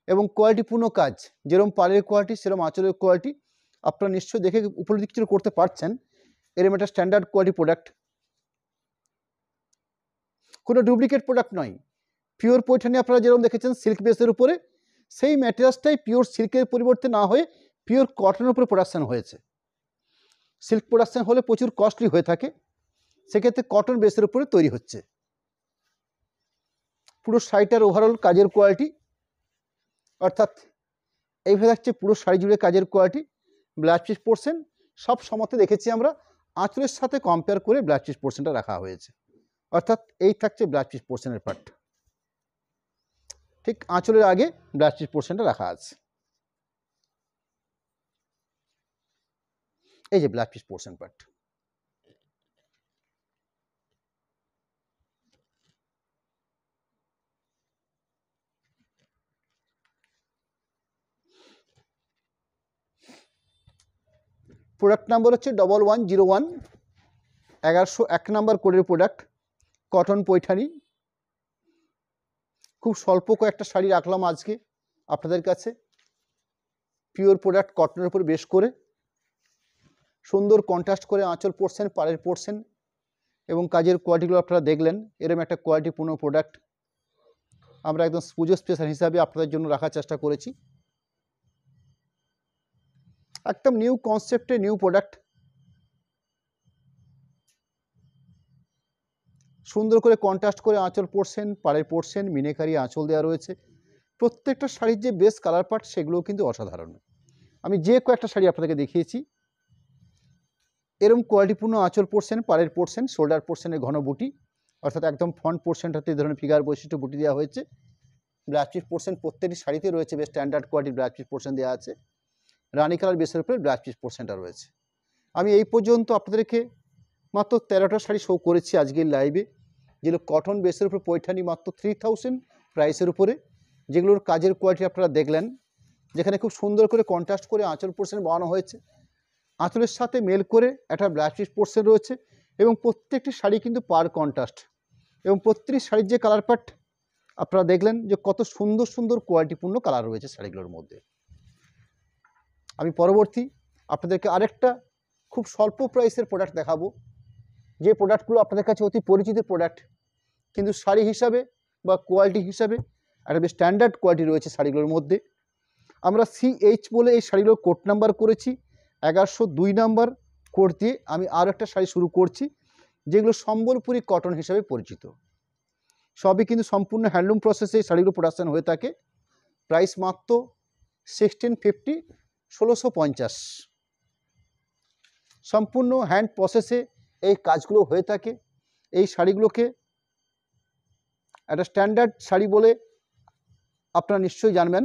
এবং কোয়ালিটিপূর্ণ কাজ। যেরকম পাড়ের কোয়ালিটি সেরকম আঁচলের কোয়ালিটি আপনারা নিশ্চয়ই দেখে উপলব্ধি করতে পারছেন। এরকম একটা স্ট্যান্ডার্ড কোয়ালিটি প্রোডাক্ট, কোনো ডুপ্লিকেট প্রোডাক্ট নয়। পিওর পৈঠানি আপনারা যেরকম দেখেছেন সিল্ক বেসের উপরে, সেই ম্যাটেরিয়ালসটাই পিওর সিল্কের পরিবর্তে না হয়ে পিওর কটনের উপরে প্রোডাকশান হয়েছে। সিল্ক প্রোডাকশান হলে প্রচুর কস্টলি হয়ে থাকে, সেক্ষেত্রে কটন বেসের উপরে তৈরি হচ্ছে। পুরো শাড়িটার ওভারঅল কাজের কোয়ালিটি, অর্থাৎ এইভাবে থাকছে পুরো শাড়ি জুড়ে কাজের কোয়ালিটি। ব্লাউজ পিস পোর্শন সব সময়তে দেখেছি আমরা আঁচলের সাথে কম্পেয়ার করে ব্লাউজ পিস পোর্শনটা রাখা হয়েছে, অর্থাৎ এই থাকছে ব্লাউজ পিস পোর্শনের পার্ট। ঠিক আঁচলের আগে ব্লাউজ পিস পোর্শনটা রাখা আছে। এই যে blouse piece portion part. Product number হচ্ছে 1101, 1101 নাম্বার কোডের প্রোডাক্ট কটন পৈঠানি। খুব স্বল্প কয়েকটা শাড়ি রাখলাম আজকে আপনাদের কাছে, পিওর প্রোডাক্ট কটনের উপর বেশ করে সুন্দর কন্ট্রাস্ট করে আঁচল পোর্শন, পাড়ের পোর্শন এবং কাজের কোয়ালিটিগুলো আপনারা দেখলেন। এরকম একটা কোয়ালিটিপূর্ণ প্রোডাক্ট আমরা একদম পুজো স্পেশাল হিসাবে আপনাদের জন্য রাখার চেষ্টা করেছি। একদম নিউ কনসেপ্টে নিউ প্রোডাক্ট, সুন্দর করে কন্ট্রাস্ট করে আঁচল পোর্শন, পাড়ের পোর্শন, মিনেকারি আঁচল দেওয়া রয়েছে। প্রত্যেকটা শাড়ির যে বেস কালার পার্ট সেগুলোও কিন্তু অসাধারণ। আমি যে কয়েকটা শাড়ি আপনাদেরকে দেখিয়েছি এরকম কোয়ালিটিপূর্ণ আঁচল পোর্শন, পাড়ের পোর্শন, শোল্ডার পোর্শনের ঘন বুটি, অর্থাৎ একদম ফ্রন্ট পোর্শনটাতে এই ধরনের ফিগার বৈশিষ্ট্য বুটি দেওয়া হয়েছে। ব্লাউজ পিস পোর্শন প্রত্যেকটি শাড়িতে রয়েছে, বেশ স্ট্যান্ডার্ড কোয়ালিটির ব্লাউজ পিস পোর্শন দেওয়া আছে। রানী কালার বেসের উপরে ব্লাউজ পিস পোর্শনটা রয়েছে। আমি এই পর্যন্ত আপনাদেরকে মাত্র 13টা শাড়ি শো করেছি আজকের লাইভে, যেগুলো কটন বেসের উপর পৈঠানি, মাত্র 3000 প্রাইসের উপরে, যেগুলোর কাজের কোয়ালিটি আপনারা দেখলেন, যেখানে খুব সুন্দর করে কন্ট্রাস্ট করে আঁচল পোর্শন বানানো হয়েছে। আঁচলের সাথে মেল করে একটা ব্লাউজ পিস পোর্শন রয়েছে এবং প্রত্যেকটি শাড়ি কিন্তু পার কন্ট্রাস্ট, এবং প্রত্যেকটি শাড়ির যে কালার পার্ট আপনারা দেখলেন যে কত সুন্দর সুন্দর কোয়ালিটিপূর্ণ কালার রয়েছে শাড়িগুলোর মধ্যে। আমি পরবর্তী আপনাদেরকে আরেকটা খুব স্বল্প প্রাইসের প্রোডাক্ট দেখাবো, যে প্রোডাক্টগুলো আপনাদের কাছে অতি পরিচিত প্রোডাক্ট, কিন্তু শাড়ি হিসাবে বা কোয়ালিটি হিসাবে একটা বেশ স্ট্যান্ডার্ড কোয়ালিটি রয়েছে শাড়িগুলোর মধ্যে। আমরা CH বলে এই শাড়িগুলো কোড নাম্বার করেছি, 1102 নাম্বার কোড দিয়ে আমি আরও একটা শাড়ি শুরু করছি, যেগুলো সম্বলপুরি কটন হিসাবে পরিচিত। সবই কিন্তু সম্পূর্ণ হ্যান্ডলুম প্রসেসে এই শাড়িগুলো প্রোডাকশান হয়ে থাকে। প্রাইস মাত্র 1650, 1650। সম্পূর্ণ হ্যান্ড প্রসেসে এই কাজগুলো হয়ে থাকে। এই শাড়িগুলোকে একটা স্ট্যান্ডার্ড শাড়ি বলে আপনারা নিশ্চয়ই জানবেন।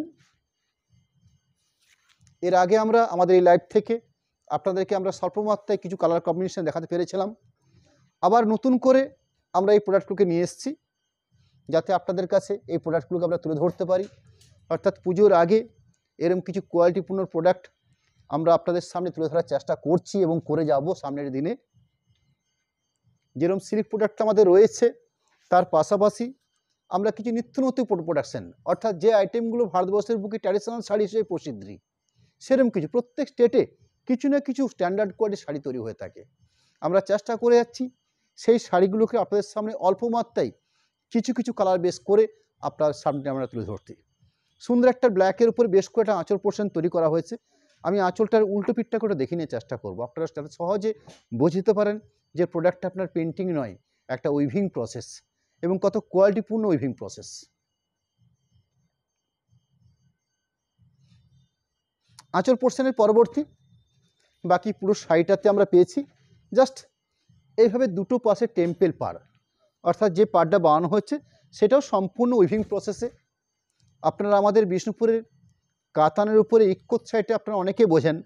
এর আগে আমরা আমাদের এই লাইভ থেকে আপনাদেরকে আমরা স্বল্পমাত্রায় কিছু কালার কম্বিনেশন দেখাতে পেরেছিলাম। আবার নতুন করে আমরা এই প্রোডাক্টগুলোকে নিয়ে এসেছি, যাতে আপনাদের কাছে এই প্রোডাক্টগুলোকে আমরা তুলে ধরতে পারি। অর্থাৎ পুজোর আগে এরকম কিছু কোয়ালিটিপূর্ণ প্রোডাক্ট আমরা আপনাদের সামনে তুলে ধরার চেষ্টা করছি এবং করে যাব সামনের দিনে। যেরকম সিল্ক প্রোডাক্ট আমাদের রয়েছে, তার পাশাপাশি আমরা কিছু নিত্য নতুন প্রোডাকশন, অর্থাৎ যে আইটেমগুলো ভারতবর্ষের বুকে ট্র্যাডিশনাল শাড়ি হিসেবে প্রসিদ্ধি, সেরকম কিছু প্রত্যেক স্টেটে কিছু না কিছু স্ট্যান্ডার্ড কোয়ালিটির শাড়ি তৈরি হয়ে থাকে। আমরা চেষ্টা করে যাচ্ছি সেই শাড়িগুলোকে আপনাদের সামনে অল্প মাত্রায় কিছু কিছু কালার বেস করে আপনার সামনে আমরা তুলে ধরতে। সুন্দর একটা ব্ল্যাকের উপর বেশ করে একটা আঁচল পোর্শন তৈরি করা হয়েছে। আমি আঁচলটার উল্টো পিঠটা করে দেখে নিয়ে চেষ্টা করব, আপনারা যাতে সহজে বুঝতে পারেন যে প্রোডাক্টটা আপনার পেন্টিং নয়, একটা উইভিং প্রসেস, এবং কত কোয়ালিটিপূর্ণ উইভিং প্রসেস। আঁচল পোর্শনের পরবর্তী বাকি পুরো শাড়িটাতে আমরা পেয়েছি জাস্ট এইভাবে দুটো পাশে টেম্পেল পার, অর্থাৎ যে পাড়টা বানানো হচ্ছে সেটাও সম্পূর্ণ উইভিং প্রসেসে। আপনারা আমাদের বিষ্ণুপুরের কাতানের উপরে ইক্কোত সাইডে আপনারা অনেকে বোঝেন,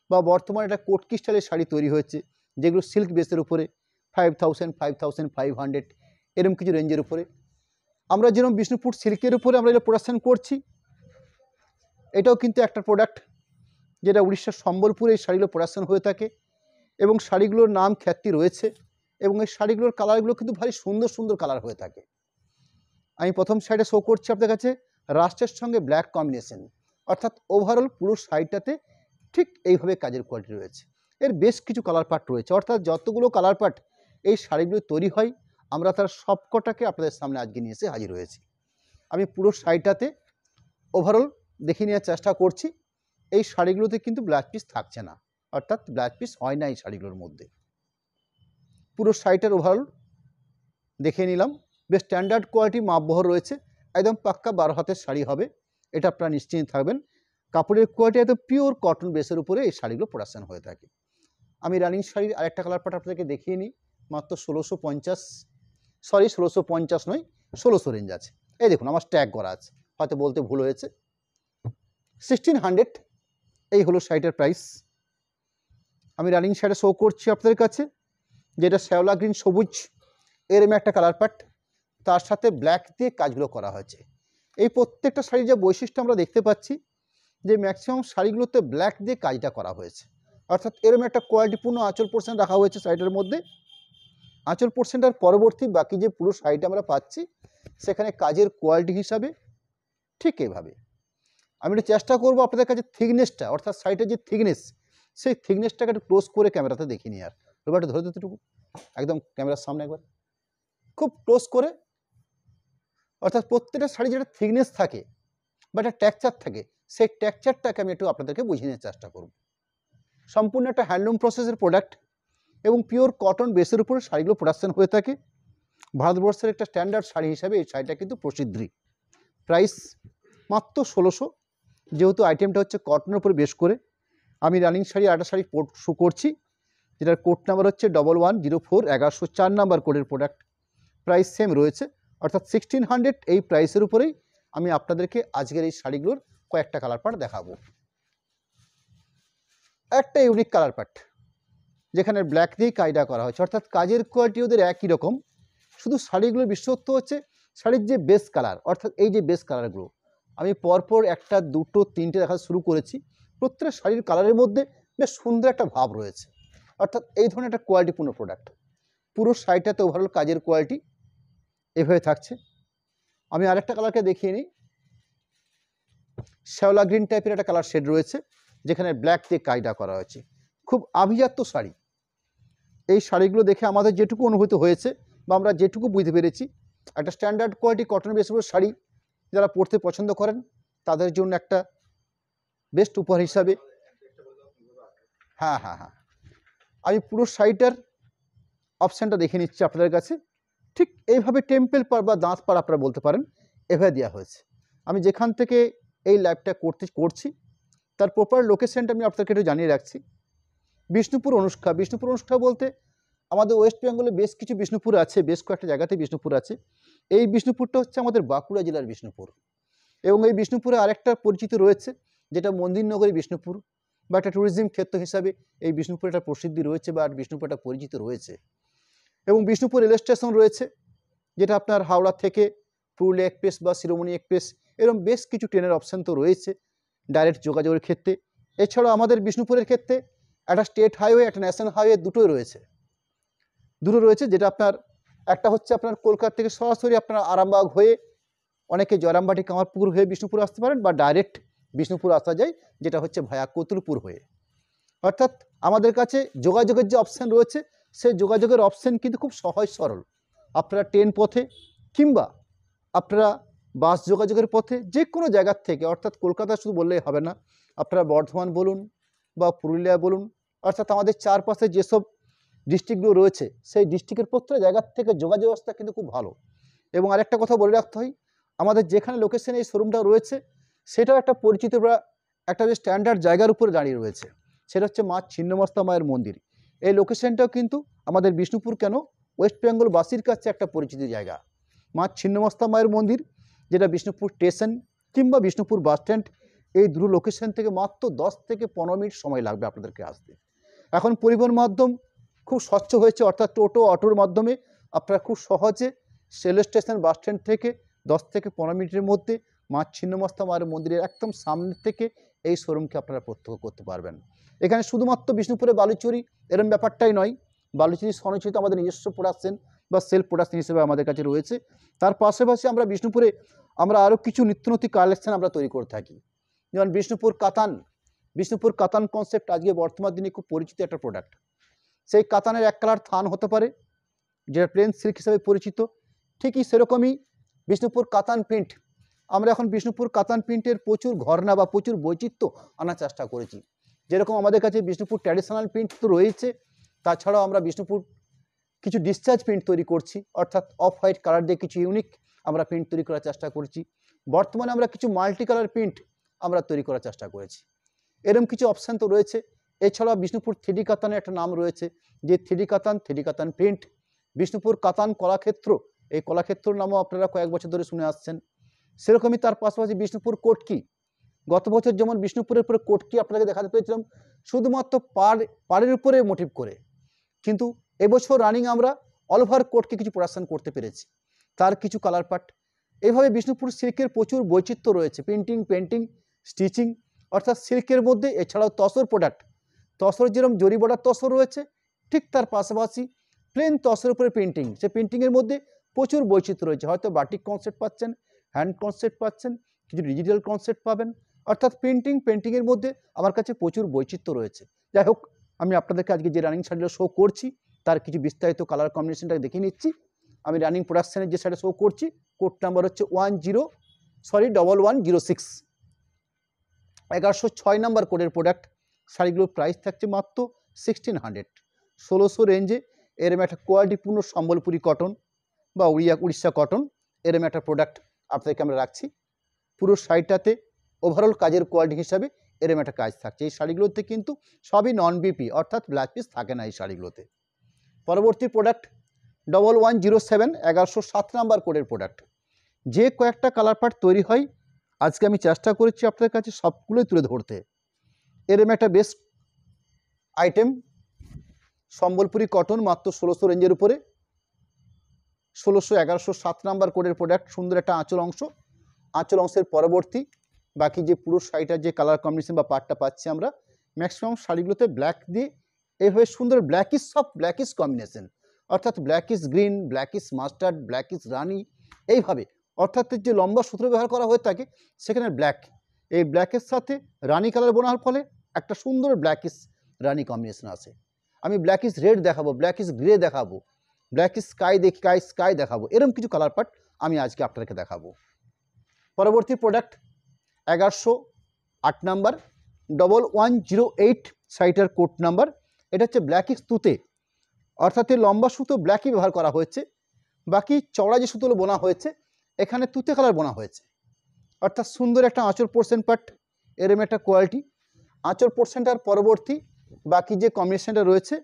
বা বর্তমানে একটা কোটকি স্টাইলের শাড়ি তৈরি হয়েছে যেগুলো সিল্ক বেসের উপরে 5000, 5500 এরকম কিছু রেঞ্জের উপরে। আমরা যেরকম বিষ্ণুপুর সিল্কের উপরে আমরা এটা প্রোডাকশান করছি, এটাও কিন্তু একটা প্রোডাক্ট যেটা উড়িষ্যার সম্বলপুরে এই শাড়িগুলো প্রোডাকশান হয়ে থাকে, এবং শাড়িগুলোর নাম খ্যাতি রয়েছে, এবং এই শাড়িগুলোর কালারগুলো কিন্তু ভারী সুন্দর সুন্দর কালার হয়ে থাকে। আমি প্রথম সাইডে শো করছি আপনাদের কাছে রাস্টের সঙ্গে ব্ল্যাক কম্বিনেশন, অর্থাৎ ওভারঅল পুরো শাড়িটাতে ঠিক এইভাবে কাজের কোয়ালিটি রয়েছে। এর বেশ কিছু কালার পার্ট রয়েছে, অর্থাৎ যতগুলো কালার পার্ট এই শাড়িগুলো তৈরি হয় আমরা তার সবকটাকে আপনাদের সামনে আজকে নিয়ে এসে হাজির হয়েছি। আমি পুরো শাড়িটাতে ওভারঅল দেখে নেওয়ার চেষ্টা করছি। এই শাড়িগুলোতে কিন্তু ব্লাউজ পিস থাকছে না, অর্থাৎ ব্লাউজ পিস হয় না এই শাড়িগুলোর মধ্যে। পুরো শাড়িটার ওভারঅল দেখে নিলাম, বেশ স্ট্যান্ডার্ড কোয়ালিটি মাপবহর রয়েছে, একদম পাক্কা 12 হাতের শাড়ি হবে, এটা আপনারা নিশ্চিন্ত থাকবেন। কাপড়ের কোয়ালিটি একদম পিওর কটন বেসের উপরে এই শাড়িগুলো প্রোডাকশান হয়ে থাকে। আমি রানিং শাড়ির আরেকটা কালার পাট আপনাদেরকে দেখিয়ে নিই, মাত্র 1650 নয় 1600 রেঞ্জ আছে। এই দেখুন আমার ট্যাগ করা আছে, হয়তো বলতে ভুল হয়েছে, 1600 এই হলো শাড়িটার প্রাইস। আমি রানিং শাড়ি শো করছি আপনাদের কাছে, যেটা শ্যাওলা গ্রিন সবুজ এরম একটা কালার পাট, তার সাথে ব্ল্যাক দিয়ে কাজগুলো করা হয়েছে। এই প্রত্যেকটা শাড়ির যে বৈশিষ্ট্য আমরা দেখতে পাচ্ছি যে ম্যাক্সিমাম শাড়িগুলোতে ব্ল্যাক দিয়ে কাজটা করা হয়েছে, অর্থাৎ এরম একটা কোয়ালিটিপূর্ণ আঁচল পোর্শন রাখা হয়েছে শাড়িটার মধ্যে। আঁচল পোর্শনটার পরবর্তী বাকি যে পুরো শাড়িটা আমরা পাচ্ছি সেখানে কাজের কোয়ালিটি হিসাবে ঠিক এভাবে আমি একটু চেষ্টা করবো আপনাদের কাছে থিকনেসটা, অর্থাৎ শাড়িটার যে থিকনেস সেই থিকনেসটাকে একটু ক্লোজ করে ক্যামেরাতে দেখে নিয়ে, আর রোবাটা ধরে দিতেটুকু একদম ক্যামেরার সামনে একবার খুব ক্লোজ করে, অর্থাৎ প্রত্যেকটা শাড়ি যেটা থিকনেস থাকে বা একটা টেক্সচার থাকে সেই টেক্সচারটাকে আমি একটু আপনাদেরকে বুঝিয়ে নেওয়ার চেষ্টা করব। সম্পূর্ণ একটা হ্যান্ডলুম প্রসেসের প্রোডাক্ট এবং পিওর কটন বেসের উপরে শাড়িগুলো প্রোডাকশন হয়ে থাকে। ভারতবর্ষের একটা স্ট্যান্ডার্ড শাড়ি হিসাবে এই শাড়িটা কিন্তু প্রসিদ্ধি। প্রাইস মাত্র 1600, যেহেতু আইটেমটা হচ্ছে কটনের উপরে বেশ করে। আমি রানিং শাড়ি আরেকটা শাড়ি শো করছি, যেটার কোড নাম্বার হচ্ছে 1104 1104 নাম্বার কোডের প্রোডাক্ট। প্রাইস সেম রয়েছে, অর্থাৎ 1600 এই প্রাইসের উপরেই আমি আপনাদেরকে আজকের এই শাড়িগুলোর কয়েকটা কালার পার্ট দেখাবো। একটা ইউনিক কালার পার্ট যেখানে ব্ল্যাক দিয়েই কাজটা করা হয়েছে, অর্থাৎ কাজের কোয়ালিটি ওদের একই রকম, শুধু শাড়িগুলোর বিশেষত্ব হচ্ছে শাড়ির যে বেস কালার, অর্থাৎ এই যে বেস কালারগুলো আমি পরপর একটা দুটো তিনটে দেখা শুরু করেছি। প্রত্যেকটা শাড়ির কালারের মধ্যে বেশ সুন্দর একটা ভাব রয়েছে, অর্থাৎ এই ধরনের একটা কোয়ালিটিপূর্ণ প্রোডাক্ট। পুরো শাড়িটাতে ওভারঅল কাজের কোয়ালিটি এভাবে থাকছে। আমি আরেকটা কালারকে দেখিয়ে নিই, শ্যাওলা গ্রিন টাইপের একটা কালার শেড রয়েছে যেখানে ব্ল্যাক দিয়ে কাজটা করা হয়েছে। খুব আভিজাত্য শাড়ি। এই শাড়িগুলো দেখে আমাদের যেটুকু অনুভূত হয়েছে বা আমরা যেটুকু বুঝতে পেরেছি, একটা স্ট্যান্ডার্ড কোয়ালিটি কটন বেসের শাড়ি যারা পরতে পছন্দ করেন তাদের জন্য একটা বেস্ট উপহার হিসাবে। হ্যাঁ, আমি পুরো শাড়িটার অপশানটা দেখে নিচ্ছি আপনাদের কাছে। ঠিক এইভাবে টেম্পেল পার বা দাঁত পার আপনারা বলতে পারেন, এভাবে দেওয়া হয়েছে। আমি যেখান থেকে এই লাইভটা করছি তার প্রপার লোকেশনটা আমি আপনাদেরকে একটু জানিয়ে রাখছি। বিষ্ণুপুর অনুষ্কা। বিষ্ণুপুর অনুষ্কা বলতে আমাদের ওয়েস্ট বেঙ্গলে বেশ কিছু বিষ্ণুপুর আছে, বেশ কয়েকটা জায়গাতে বিষ্ণুপুর আছে। এই বিষ্ণুপুরটা হচ্ছে আমাদের বাঁকুড়া জেলার বিষ্ণুপুর, এবং এই বিষ্ণুপুরে আরেকটা পরিচিত রয়েছে যেটা মন্দিরনগরী বিষ্ণুপুর, বা একটা ট্যুরিজম ক্ষেত্র হিসাবে এই বিষ্ণুপুর একটা প্রসিদ্ধি রয়েছে বা বিষ্ণুপুর একটা পরিচিত রয়েছে। এবং বিষ্ণুপুর রেল স্টেশন রয়েছে, যেটা আপনার হাওড়া থেকে পুরুলিয়া এক্সপ্রেস বা শিরোমণি এক্সপ্রেস এরকম বেশ কিছু ট্রেনের অপশান তো রয়েছে ডাইরেক্ট যোগাযোগের ক্ষেত্রে। এছাড়াও আমাদের বিষ্ণুপুরের ক্ষেত্রে একটা স্টেট হাইওয়ে একটা ন্যাশনাল হাইওয়ে দুটো রয়েছে, যেটা আপনার একটা হচ্ছে আপনার কলকাতা থেকে সরাসরি আপনার আরামবাগ হয়ে অনেকে জয়রামবাটি কামারপুকুর হয়ে বিষ্ণুপুর আসতে পারেন, বা ডাইরেক্ট বিষ্ণুপুর আসা যায় যেটা হচ্ছে ভায়া কতুলপুর হয়ে। অর্থাৎ আমাদের কাছে যোগাযোগের যে অপশান রয়েছে সেই যোগাযোগের অপশান কিন্তু খুব সহজ সরল। আপনারা ট্রেন পথে কিংবা আপনারা বাস যোগাযোগের পথে যে কোনো জায়গার থেকে, অর্থাৎ কলকাতা শুধু বললেই হবে না, আপনারা বর্ধমান বলুন বা পুরুলিয়া বলুন, অর্থাৎ আমাদের চারপাশে যেসব ডিস্ট্রিক্টগুলো রয়েছে সেই ডিস্ট্রিক্টের প্রত্যেক জায়গার থেকে যোগাযোগ ব্যবস্থা কিন্তু খুব ভালো। এবং আরেকটা কথা বলে রাখতে হয়, আমাদের যেখানে লোকেশনে এই শোরুমটা রয়েছে সেটাও একটা পরিচিত বা একটা যে স্ট্যান্ডার্ড জায়গার উপরে দাঁড়িয়ে রয়েছে, সেটা হচ্ছে মা ছিন্নমস্তা মায়ের মন্দির। এই লোকেশনটাও কিন্তু আমাদের বিষ্ণুপুর কেন ওয়েস্ট বেঙ্গলবাসীর কাছে একটা পরিচিত জায়গা। মা ছিন্নমস্তা মায়ের মন্দির, যেটা বিষ্ণুপুর স্টেশন কিংবা বিষ্ণুপুর বাস স্ট্যান্ড, এই দুটো লোকেশন থেকে মাত্র 10 থেকে 15 মিনিট সময় লাগবে আপনাদেরকে আসতে। এখন পরিবহন মাধ্যম খুব স্বচ্ছ হয়েছে, অর্থাৎ টোটো অটোর মাধ্যমে আপনারা খুব সহজে রেলওয়ে স্টেশন বাস স্ট্যান্ড থেকে 10 থেকে 15 মিনিটের মধ্যে মা ছিন্নমস্তা মায়ের মন্দিরের একদম সামনে থেকে এই শোরুমকে আপনারা প্রত্যক্ষ করতে পারবেন। এখানে শুধুমাত্র বিষ্ণুপুরে বালুচুরি এরম ব্যাপারটাই নয়, বালুচুরি স্বনির্মিত আমাদের নিজস্ব প্রোডাকশন বা সেলফ প্রোডাকশন হিসেবে আমাদের কাছে রয়েছে। তার পাশাপাশি আমরা বিষ্ণুপুরে আমরা আরও কিছু নিত্যনৈতিক কালেকশন আমরা তৈরি করে থাকি, যেমন বিষ্ণুপুর কাতান। বিষ্ণুপুর কাতান কনসেপ্ট আজকে বর্তমান দিনে খুব পরিচিত একটা প্রোডাক্ট। সেই কাতানের এক কালার থান হতে পারে, যেটা প্লেন সিল্ক হিসেবে পরিচিত। ঠিকই সেরকমই বিষ্ণুপুর কাতান প্রিন্ট, আমরা এখন বিষ্ণুপুর কাতান প্রিন্টের প্রচুর ঘরনা বা প্রচুর বৈচিত্র্য আনার চেষ্টা করেছি। যেরকম আমাদের কাছে বিষ্ণুপুর ট্র্যাডিশনাল প্রিন্ট তো রয়েছে, তাছাড়াও আমরা বিষ্ণুপুর কিছু ডিসচার্জ প্রিন্ট তৈরি করছি, অর্থাৎ অফ হোয়াইট কালার দিয়ে কিছু ইউনিক আমরা প্রিন্ট তৈরি করার চেষ্টা করছি। বর্তমানে আমরা কিছু মাল্টি কালার প্রিন্ট আমরা তৈরি করার চেষ্টা করেছি। এরকম কিছু অপশান তো রয়েছে। এছাড়া বিষ্ণুপুর থ্রিডি কাতানের একটা নাম রয়েছে, যে থ্রিডি কাতান প্রিন্ট। বিষ্ণুপুর কাতান কলাক্ষেত্র, এই কলাক্ষেত্রর নামও আপনারা কয়েক বছর ধরে শুনে আসছেন। সেরকমই তার পাশাপাশি বিষ্ণুপুর কোটকি। গত বছর যেমন বিষ্ণুপুরের উপরে কোটকি আপনাকে দেখাতে পেরেছিলাম শুধুমাত্র পাড়ের উপরে মোটিভ করে, কিন্তু এবছর রানিং আমরা অল ওভার কোটকে কিছু প্রোডাকশন করতে পেরেছি, তার কিছু কালার পার্ট। এইভাবে বিষ্ণুপুর সিল্কের প্রচুর বৈচিত্র্য রয়েছে, প্রিন্টিং, পেন্টিং, স্টিচিং, অর্থাৎ সিল্কের মধ্যে। এছাড়াও তসর প্রোডাক্ট, তসর যেরকম জরি বর্ডার তসর রয়েছে, ঠিক তার পাশাপাশি প্লেন তসরের উপরে প্রিন্টিং, সে প্রিন্টিংয়ের মধ্যে প্রচুর বৈচিত্র্য রয়েছে। হয়তো বাটিক কনসেপ্ট পাচ্ছেন, হ্যান্ড কনসেপ্ট পাচ্ছেন, কিছু ডিজিটাল কনসেপ্ট পাবেন, অর্থাৎ পেন্টিংয়ের মধ্যে আমার কাছে প্রচুর বৈচিত্র্য রয়েছে। যাই হোক, আমি আপনাদেরকে আজকে যে রানিং শাড়িটা শো করছি তার কিছু বিস্তারিত কালার কম্বিনেশনটা দেখিয়ে নিচ্ছি। আমি রানিং প্রোডাকশানের যে শাড়িটা শো করছি, কোড নাম্বার হচ্ছে 1106, 1106 নাম্বার কোডের প্রোডাক্ট। শাড়িগুলোর প্রাইস থাকছে মাত্র 1600, 1600 রেঞ্জে। এরম একটা কোয়ালিটিপূর্ণ সম্বলপুরি কটন বা উড়িষ্যা কটন, এরম একটা প্রোডাক্ট আপনাদেরকে আমরা রাখছি। পুরো শাড়িটাতে ওভারঅল কাজের কোয়ালিটি হিসাবে এরম একটা কাজ থাকছে। এই শাড়িগুলোতে কিন্তু সবই নন বিপি, অর্থাৎ ব্ল্যাক পিস থাকে না এই শাড়িগুলোতে। পরবর্তী প্রোডাক্ট 1107, 1107 নাম্বার কোডের প্রোডাক্ট। যে কয়েকটা কালার পার্ট তৈরি হয় আজকে আমি চেষ্টা করেছি আপনাদের কাছে সবগুলোই তুলে ধরতে। এরম একটা বেস্ট আইটেম সম্বলপুরি কটন, মাত্র 1600 রেঞ্জের উপরে। 1107 নাম্বার কোডের প্রোডাক্ট। সুন্দর একটা আঁচল অংশ, আঁচল অংশের পরবর্তী বাকি যে পুরো শাড়িটার যে কালার কম্বিনেশন বা পার্টটা পাচ্ছি আমরা, ম্যাক্সিমাম শাড়িগুলোতে ব্ল্যাক দিয়ে এইভাবে সুন্দর ব্ল্যাকিশ, সব ব্ল্যাকিশ কম্বিনেশন, অর্থাৎ blackish green, blackish mustard, blackish রানি, এইভাবে। অর্থাৎ যে লম্বা সূত্র ব্যবহার করা হয়ে থাকে সেখানে ব্ল্যাক, এই ব্ল্যাকের সাথে রানি কালার বোনার ফলে একটা সুন্দর ব্ল্যাকিশ রানি কম্বিনেশন আছে। আমি ব্ল্যাকিশ রেড দেখাবো, ব্ল্যাকিশ গ্রে দেখাবো, ব্ল্যাকিশ স্কাই দেখাবো, এরকম কিছু কালার পার্ট আমি আজকে আপনাদেরকে দেখাবো। পরবর্তী প্রোডাক্ট 1108 নাম্বার, 1108 শাড়িটার কোড নাম্বার। এটা হচ্ছে ব্ল্যাকিশ তুতে, অর্থাৎ এই লম্বা সুতো ব্ল্যাকই ব্যবহার করা হয়েছে, বাকি চওড়া যে সুতোগুলো বোনা হয়েছে এখানে তুতে কালার বোনা হয়েছে। অর্থাৎ সুন্দর একটা আঁচল পোর্শন পার্ট, এরম একটা কোয়ালিটি। আঁচল পোর্শনটার পরবর্তী বাকি যে কম্বিনেশনটা রয়েছে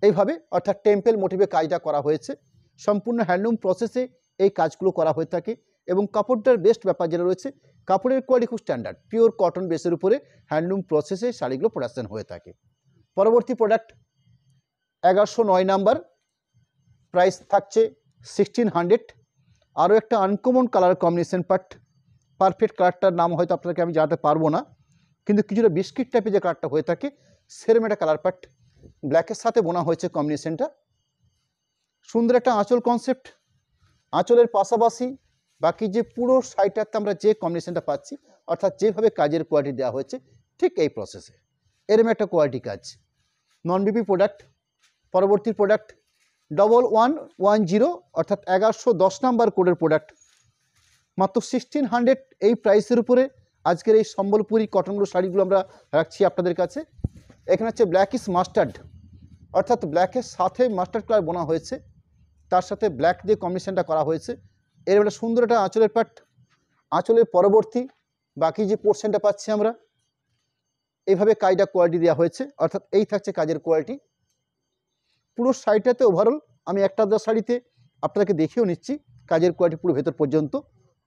এইভাবে, অর্থাৎ টেম্পেল মোটিভে কাজটা করা হয়েছে। সম্পূর্ণ হ্যান্ডলুম প্রসেসে এই কাজগুলো করা হয়ে থাকে এবং কাপড়টার বেস্ট ব্যাপার যেটা রয়েছে, কাপড়ের কোয়ালিটি খুব স্ট্যান্ডার্ড, পিওর কটন বেসের উপরে হ্যান্ডলুম প্রসেসে শাড়িগুলো প্রোডাকশন হয়ে থাকে। পরবর্তী প্রোডাক্ট 1109 নাম্বার, প্রাইস থাকছে 1600। আরও একটা uncommon colour combination part, perfect কালারটার নাম হয়তো আপনাকে আমি জানাতে পারবো না, কিন্তু কিছুটা বিস্কিট টাইপের যে কালারটা হয়ে থাকে সেরকম একটা কালার পার্ট, ব্ল্যাকের সাথে বোনা হয়েছে কম্বিনেশনটা। সুন্দর একটা আঁচল কনসেপ্ট, আঁচলের পাশাপাশি বাকি যে পুরো শাড়িটাতে আমরা যে কম্বিনেশনটা পাচ্ছি, অর্থাৎ যেভাবে কাজের কোয়ালিটি দেওয়া হয়েছে ঠিক এই প্রসেসে এরম একটা কোয়ালিটি কাজ, নন বিপি প্রোডাক্ট। পরবর্তী প্রোডাক্ট 1110 অর্থাৎ 1110 নাম্বার কোডের প্রোডাক্ট, মাত্র 1600 এই প্রাইসের উপরে আজকের এই সম্বলপুরি কটনগুলো শাড়িগুলো আমরা রাখছি আপনাদের কাছে। এখানে হচ্ছে ব্ল্যাক ইস মাস্টার্ড, অর্থাৎ ব্ল্যাকের সাথে মাস্টার্ড কালার বোনা হয়েছে, তার সাথে ব্ল্যাক দিয়ে কম্বিনেশনটা করা হয়েছে। এর একটা সুন্দর একটা আঁচলের পাট, আঁচলের পরবর্তী বাকি যে পোর্শনটা পাচ্ছি আমরা এইভাবে কাজটা কোয়ালিটি দেওয়া হয়েছে, অর্থাৎ এই থাকছে কাজের কোয়ালিটি। পুরো শাড়িটাতে ওভারঅল আমি একটা আধটা শাড়িতে আপনাদেরকে দেখিয়েও নিচ্ছি কাজের কোয়ালিটি পুরো ভেতর পর্যন্ত,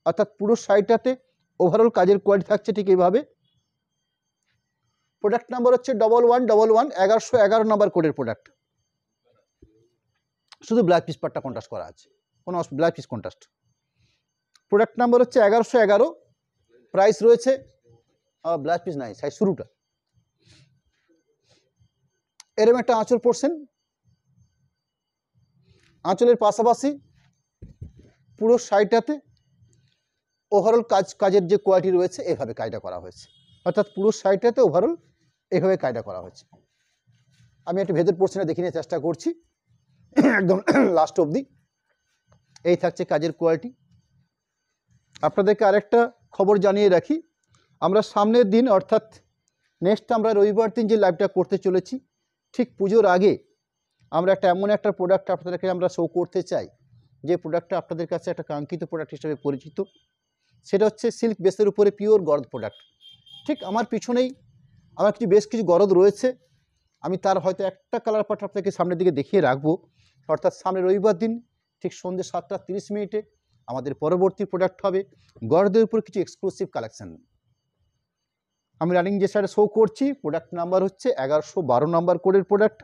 অর্থাৎ পুরো শাড়িটাতে ওভারঅল কাজের কোয়ালিটি থাকছে ঠিক এইভাবে। প্রোডাক্ট নাম্বার হচ্ছে 1111, 1111 নাম্বার কোডের প্রোডাক্ট, শুধু ব্লাউজ পিস পার্টটা কন্ট্রাস্ট করা আছে, কোনো blouse piece contrast. Product number হচ্ছে 1111, প্রাইস রয়েছে ব্লাউজ পিস নাই সাইজ শুরুটা এরকম একটা আঁচল পোর্শন, আঁচলের পাশাপাশি পুরো শাড়িটাতে ওভারঅল কাজের যে কোয়ালিটি রয়েছে এভাবে কাজটা করা হয়েছে, অর্থাৎ পুরো শাড়িটাতে ওভারঅল এইভাবে কাজটা করা হয়েছে। আমি একটু ভেতর পোর্শনটা দেখে নিয়ে চেষ্টা করছি একদম লাস্ট অবধি। এই থাকছে কাজের কোয়ালিটি। আপনাদেরকে আরেকটা খবর জানিয়ে রাখি, আমরা সামনের দিন অর্থাৎ নেক্সট আমরা রবিবার দিন যে লাইভটা করতে চলেছি, ঠিক পুজোর আগে আমরা এমন একটা প্রোডাক্ট আপনাদেরকে আমরা শো করতে চাই যে প্রোডাক্টটা আপনাদের কাছে একটা কাঙ্ক্ষিত প্রোডাক্ট হিসেবে পরিচিত। সেটা হচ্ছে সিল্ক বেসের উপরে পিওর গরদ প্রোডাক্ট। ঠিক আমার পিছনেই আমার বেশ কিছু গরদ রয়েছে, আমি তার হয়তো একটা কালার পার্ট আপনাকে সামনের দিকে দেখিয়ে রাখবো। অর্থাৎ সামনে রবিবার দিন ঠিক সন্ধ্যে 7:30 আমাদের পরবর্তী প্রোডাক্ট হবে গরদের উপর কিছু এক্সক্লুসিভ কালেকশান। আমি রানিং যে শাড়িটা শো করছি প্রোডাক্ট নাম্বার হচ্ছে 1112 নাম্বার কোডের প্রোডাক্ট।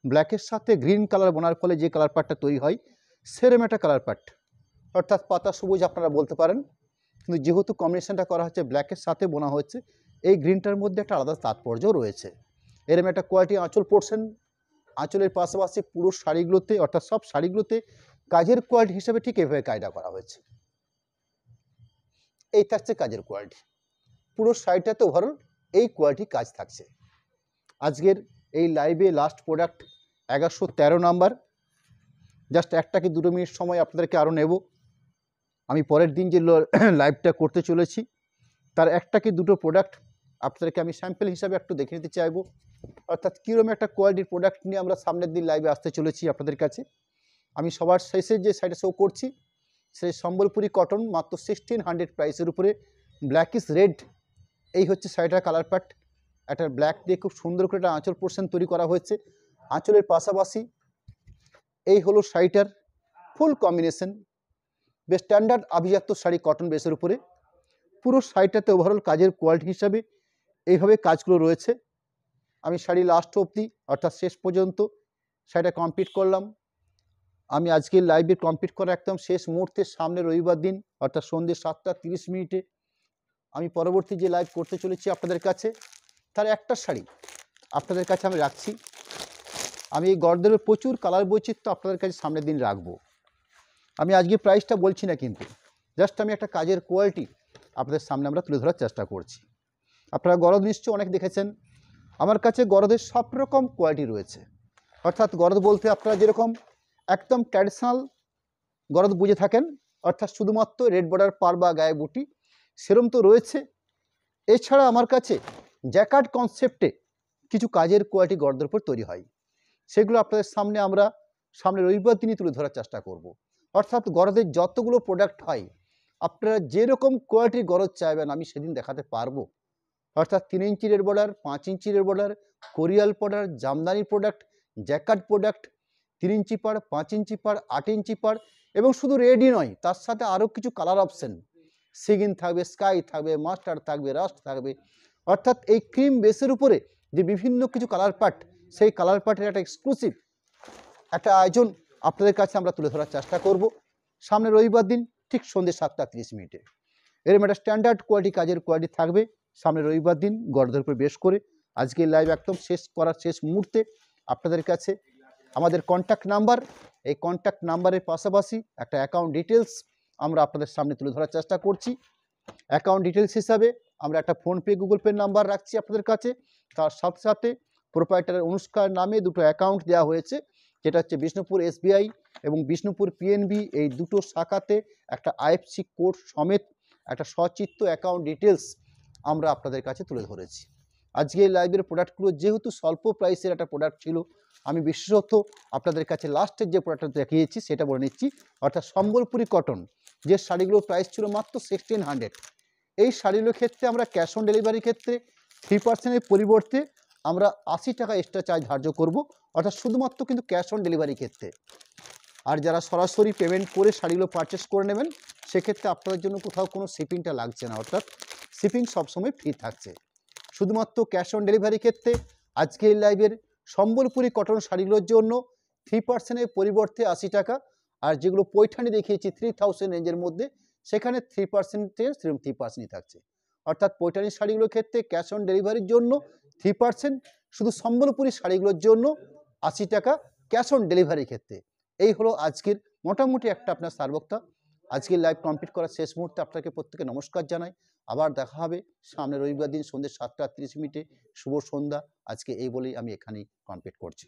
ব্ল্যাকের সাথে গ্রিন কালার বোনার ফলে যে কালার পার্টটা তৈরি হয় সেরম একটা কালার পার্ট, অর্থাৎ পাতা সবুজ আপনারা বলতে পারেন, কিন্তু যেহেতু কম্বিনেশনটা করা হচ্ছে ব্ল্যাকের সাথে বোনা হচ্ছে, এই গ্রিনটার মধ্যে একটা আলাদা তাৎপর্য রয়েছে। এরম একটা কোয়ালিটি আঁচল পোর্শন, আঁচলের পাশাপাশি পুরো শাড়িগুলোতে অর্থাৎ সব শাড়িগুলোতে কাজের কোয়ালিটি হিসেবে ঠিক এভাবে কাজটা করা হয়েছে। এই থাকছে কাজের কোয়ালিটি, পুরো শাড়িটাতে ওভারঅল এই কোয়ালিটি কাজ থাকছে। আজকের এই লাইভে লাস্ট প্রোডাক্ট 1113 নাম্বার। জাস্ট 1 থেকে 2 মিনিট সময় আপনাদেরকে আরও নেব। আমি পরের দিন যে লাইভটা করতে চলেছি তার 1 থেকে 2টো প্রোডাক্ট আপনাদেরকে আমি স্যাম্পল হিসাবে একটু দেখে নিতে চাইবো, অর্থাৎ কীরকম একটা কোয়ালিটির প্রোডাক্ট নিয়ে আমরা সামনের দিন লাইভে আসতে চলেছি আপনাদের কাছে। আমি সবার শেষে যে শাড়িটা শো করছি সেই সম্বলপুরি কটন, মাত্র 1600 প্রাইসের উপরে ব্ল্যাক ইস রেড, এই হচ্ছে শাড়িটার কালার পার্ট। একটা ব্ল্যাক দিয়ে খুব সুন্দর করে একটা আঁচল পোর্শন তৈরি করা হয়েছে, আঁচলের পাশাপাশি এই হলো শাড়িটার ফুল কম্বিনেশন। বেশ স্ট্যান্ডার্ড আভিজাত্য শাড়ি কটন বেসের উপরে, পুরো শাড়িটাতে ওভারঅল কাজের কোয়ালিটি হিসাবে এইভাবে কাজগুলো রয়েছে। আমি শাড়ি লাস্ট অবধি অর্থাৎ শেষ পর্যন্ত শাড়িটা কমপ্লিট করলাম। আমি আজকের লাইভে কমপ্লিট করা একদম শেষ মুহূর্তে সামনে রবিবার দিন অর্থাৎ সন্ধ্যে 7:30 আমি পরবর্তী যে লাইভ করতে চলেছি আপনাদের কাছে তার একটা শাড়ি আপনাদের কাছে আমি রাখছি। আমি এই গর্দের প্রচুর কালার বৈচিত্র্য আপনাদের কাছে সামনের দিন রাখবো। আমি আজকে প্রাইসটা বলছি না, কিন্তু জাস্ট আমি একটা কাজের কোয়ালিটি আপনাদের সামনে আমরা তুলে ধরার চেষ্টা করছি। আপনারা গরদ নিশ্চয়ই অনেক দেখেছেন, আমার কাছে গরদের সব রকম কোয়ালিটি রয়েছে। অর্থাৎ গরদ বলতে আপনারা যেরকম একদম ট্র্যাডিশনাল গরদ বুঝে থাকেন, অর্থাৎ শুধুমাত্র রেড বর্ডার পার বা গায়ে বুটি, সেরম তো রয়েছে। এছাড়া আমার কাছে জ্যাকার্ড কনসেপ্টে কিছু কাজের কোয়ালিটি গরদের উপর তৈরি হয়, সেগুলো আপনাদের সামনে আমরা সামনে রবিবার দিনই তুলে ধরার চেষ্টা করব। অর্থাৎ গরদের যতগুলো প্রোডাক্ট হয় আপনারা যেরকম কোয়ালিটির গরদ চাইবেন আমি সেদিন দেখাতে পারবো। অর্থাৎ 3 inch red border, 5 inch red border, কোরিয়াল border, Jamdani product, jacquard product, 3 inch পাড়, 5 ইঞ্চি পাড়, 8 ইঞ্চি পাড়, এবং শুধু রেডই নয়, তার সাথে আরও কিছু কালার অপশন, সিগিন থাকবে, স্কাই থাকবে, মাস্টার্ড থাকবে, রাস্ট থাকবে। অর্থাৎ এই ক্রিম বেসের উপরে যে বিভিন্ন কিছু কালার পার্ট, সেই কালার পার্টের একটা এক্সক্লুসিভ একটা আয়োজন আপনাদের কাছে আমরা তুলে ধরার চেষ্টা করব সামনে রবিবার দিন ঠিক সন্ধ্যে 7:30। এরকম একটা স্ট্যান্ডার্ড কোয়ালিটি কাজের কোয়ালিটি থাকবে সামনে রবিবার দিন গরদের উপর বেশ করে। আজকের লাইভ একদম শেষ করার শেষ মুহূর্তে আপনাদের কাছে আমাদের কন্ট্যাক্ট নাম্বার, এই কন্ট্যাক্ট নাম্বারের পাশাপাশি একটা অ্যাকাউন্ট ডিটেলস আমরা আপনাদের সামনে তুলে ধরার চেষ্টা করছি। অ্যাকাউন্ট ডিটেলস হিসাবে আমরা একটা ফোনপে, গুগল পে নাম্বার রাখছি আপনাদের কাছে, তার সাথে সাথে প্রোপাইটারের অনুষ্কার নামে 2টো অ্যাকাউন্ট দেওয়া হয়েছে, যেটা হচ্ছে বিষ্ণুপুর এসবিআই এবং বিষ্ণুপুর পিএনবি, এই দুটো শাখাতে একটা আইএফসি কোড সমেত একটা সচিত্র অ্যাকাউন্ট ডিটেলস আমরা আপনাদের কাছে তুলে ধরেছি। আজকে এই লাইভের প্রোডাক্টগুলো যেহেতু স্বল্প প্রাইসের একটা প্রোডাক্ট ছিল, আমি বিশেষত আপনাদের কাছে লাস্টের যে প্রোডাক্টটা দেখিয়েছি সেটা বলে নিচ্ছি, অর্থাৎ সম্বলপুরি কটন, যে শাড়িগুলোর প্রাইস ছিল মাত্র 1600। এই শাড়িগুলোর ক্ষেত্রে আমরা ক্যাশ অন ডেলিভারির ক্ষেত্রে 3%-এর পরিবর্তে আমরা 80 টাকা এক্সট্রা চার্জ ধার্য করব, অর্থাৎ শুধুমাত্র কিন্তু ক্যাশ অন ডেলিভারির ক্ষেত্রে। আর যারা সরাসরি পেমেন্ট করে শাড়িগুলো পারচেস করে নেবেন, সেক্ষেত্রে আপনাদের জন্য কোথাও কোনো শিপিংটা লাগছে না, অর্থাৎ শিপিং সবসময় ফ্রি থাকছে। শুধুমাত্র ক্যাশ অন ডেলিভারির ক্ষেত্রে আজকে এই লাইভের সম্বলপুরি কটন শাড়িগুলোর জন্য 3%-এর পরিবর্তে 80 টাকা, আর যেগুলো পৈঠানি দেখিয়েছি 3000 রেঞ্জের মধ্যে, সেখানে 3%-এর 3%ই থাকছে। অর্থাৎ পৈঠানি শাড়িগুলোর ক্ষেত্রে ক্যাশ অন ডেলিভারির জন্য 3%, শুধু সম্বলপুরি শাড়িগুলোর জন্য 80 টাকা ক্যাশ অন ডেলিভারির ক্ষেত্রে। এই হলো আজকের মোটামুটি একটা আপনার সার্বক্তা। আজকের লাইভ কমপ্লিট করার শেষ মুহূর্তে আপনাকে প্রত্যেকে নমস্কার জানাই। আবার দেখা হবে সামনে রবিবার দিন সন্ধ্যে 7:30 শুভ সন্ধ্যা। আজকে এই বলেই আমি এখানেই কমপ্লিট করছি।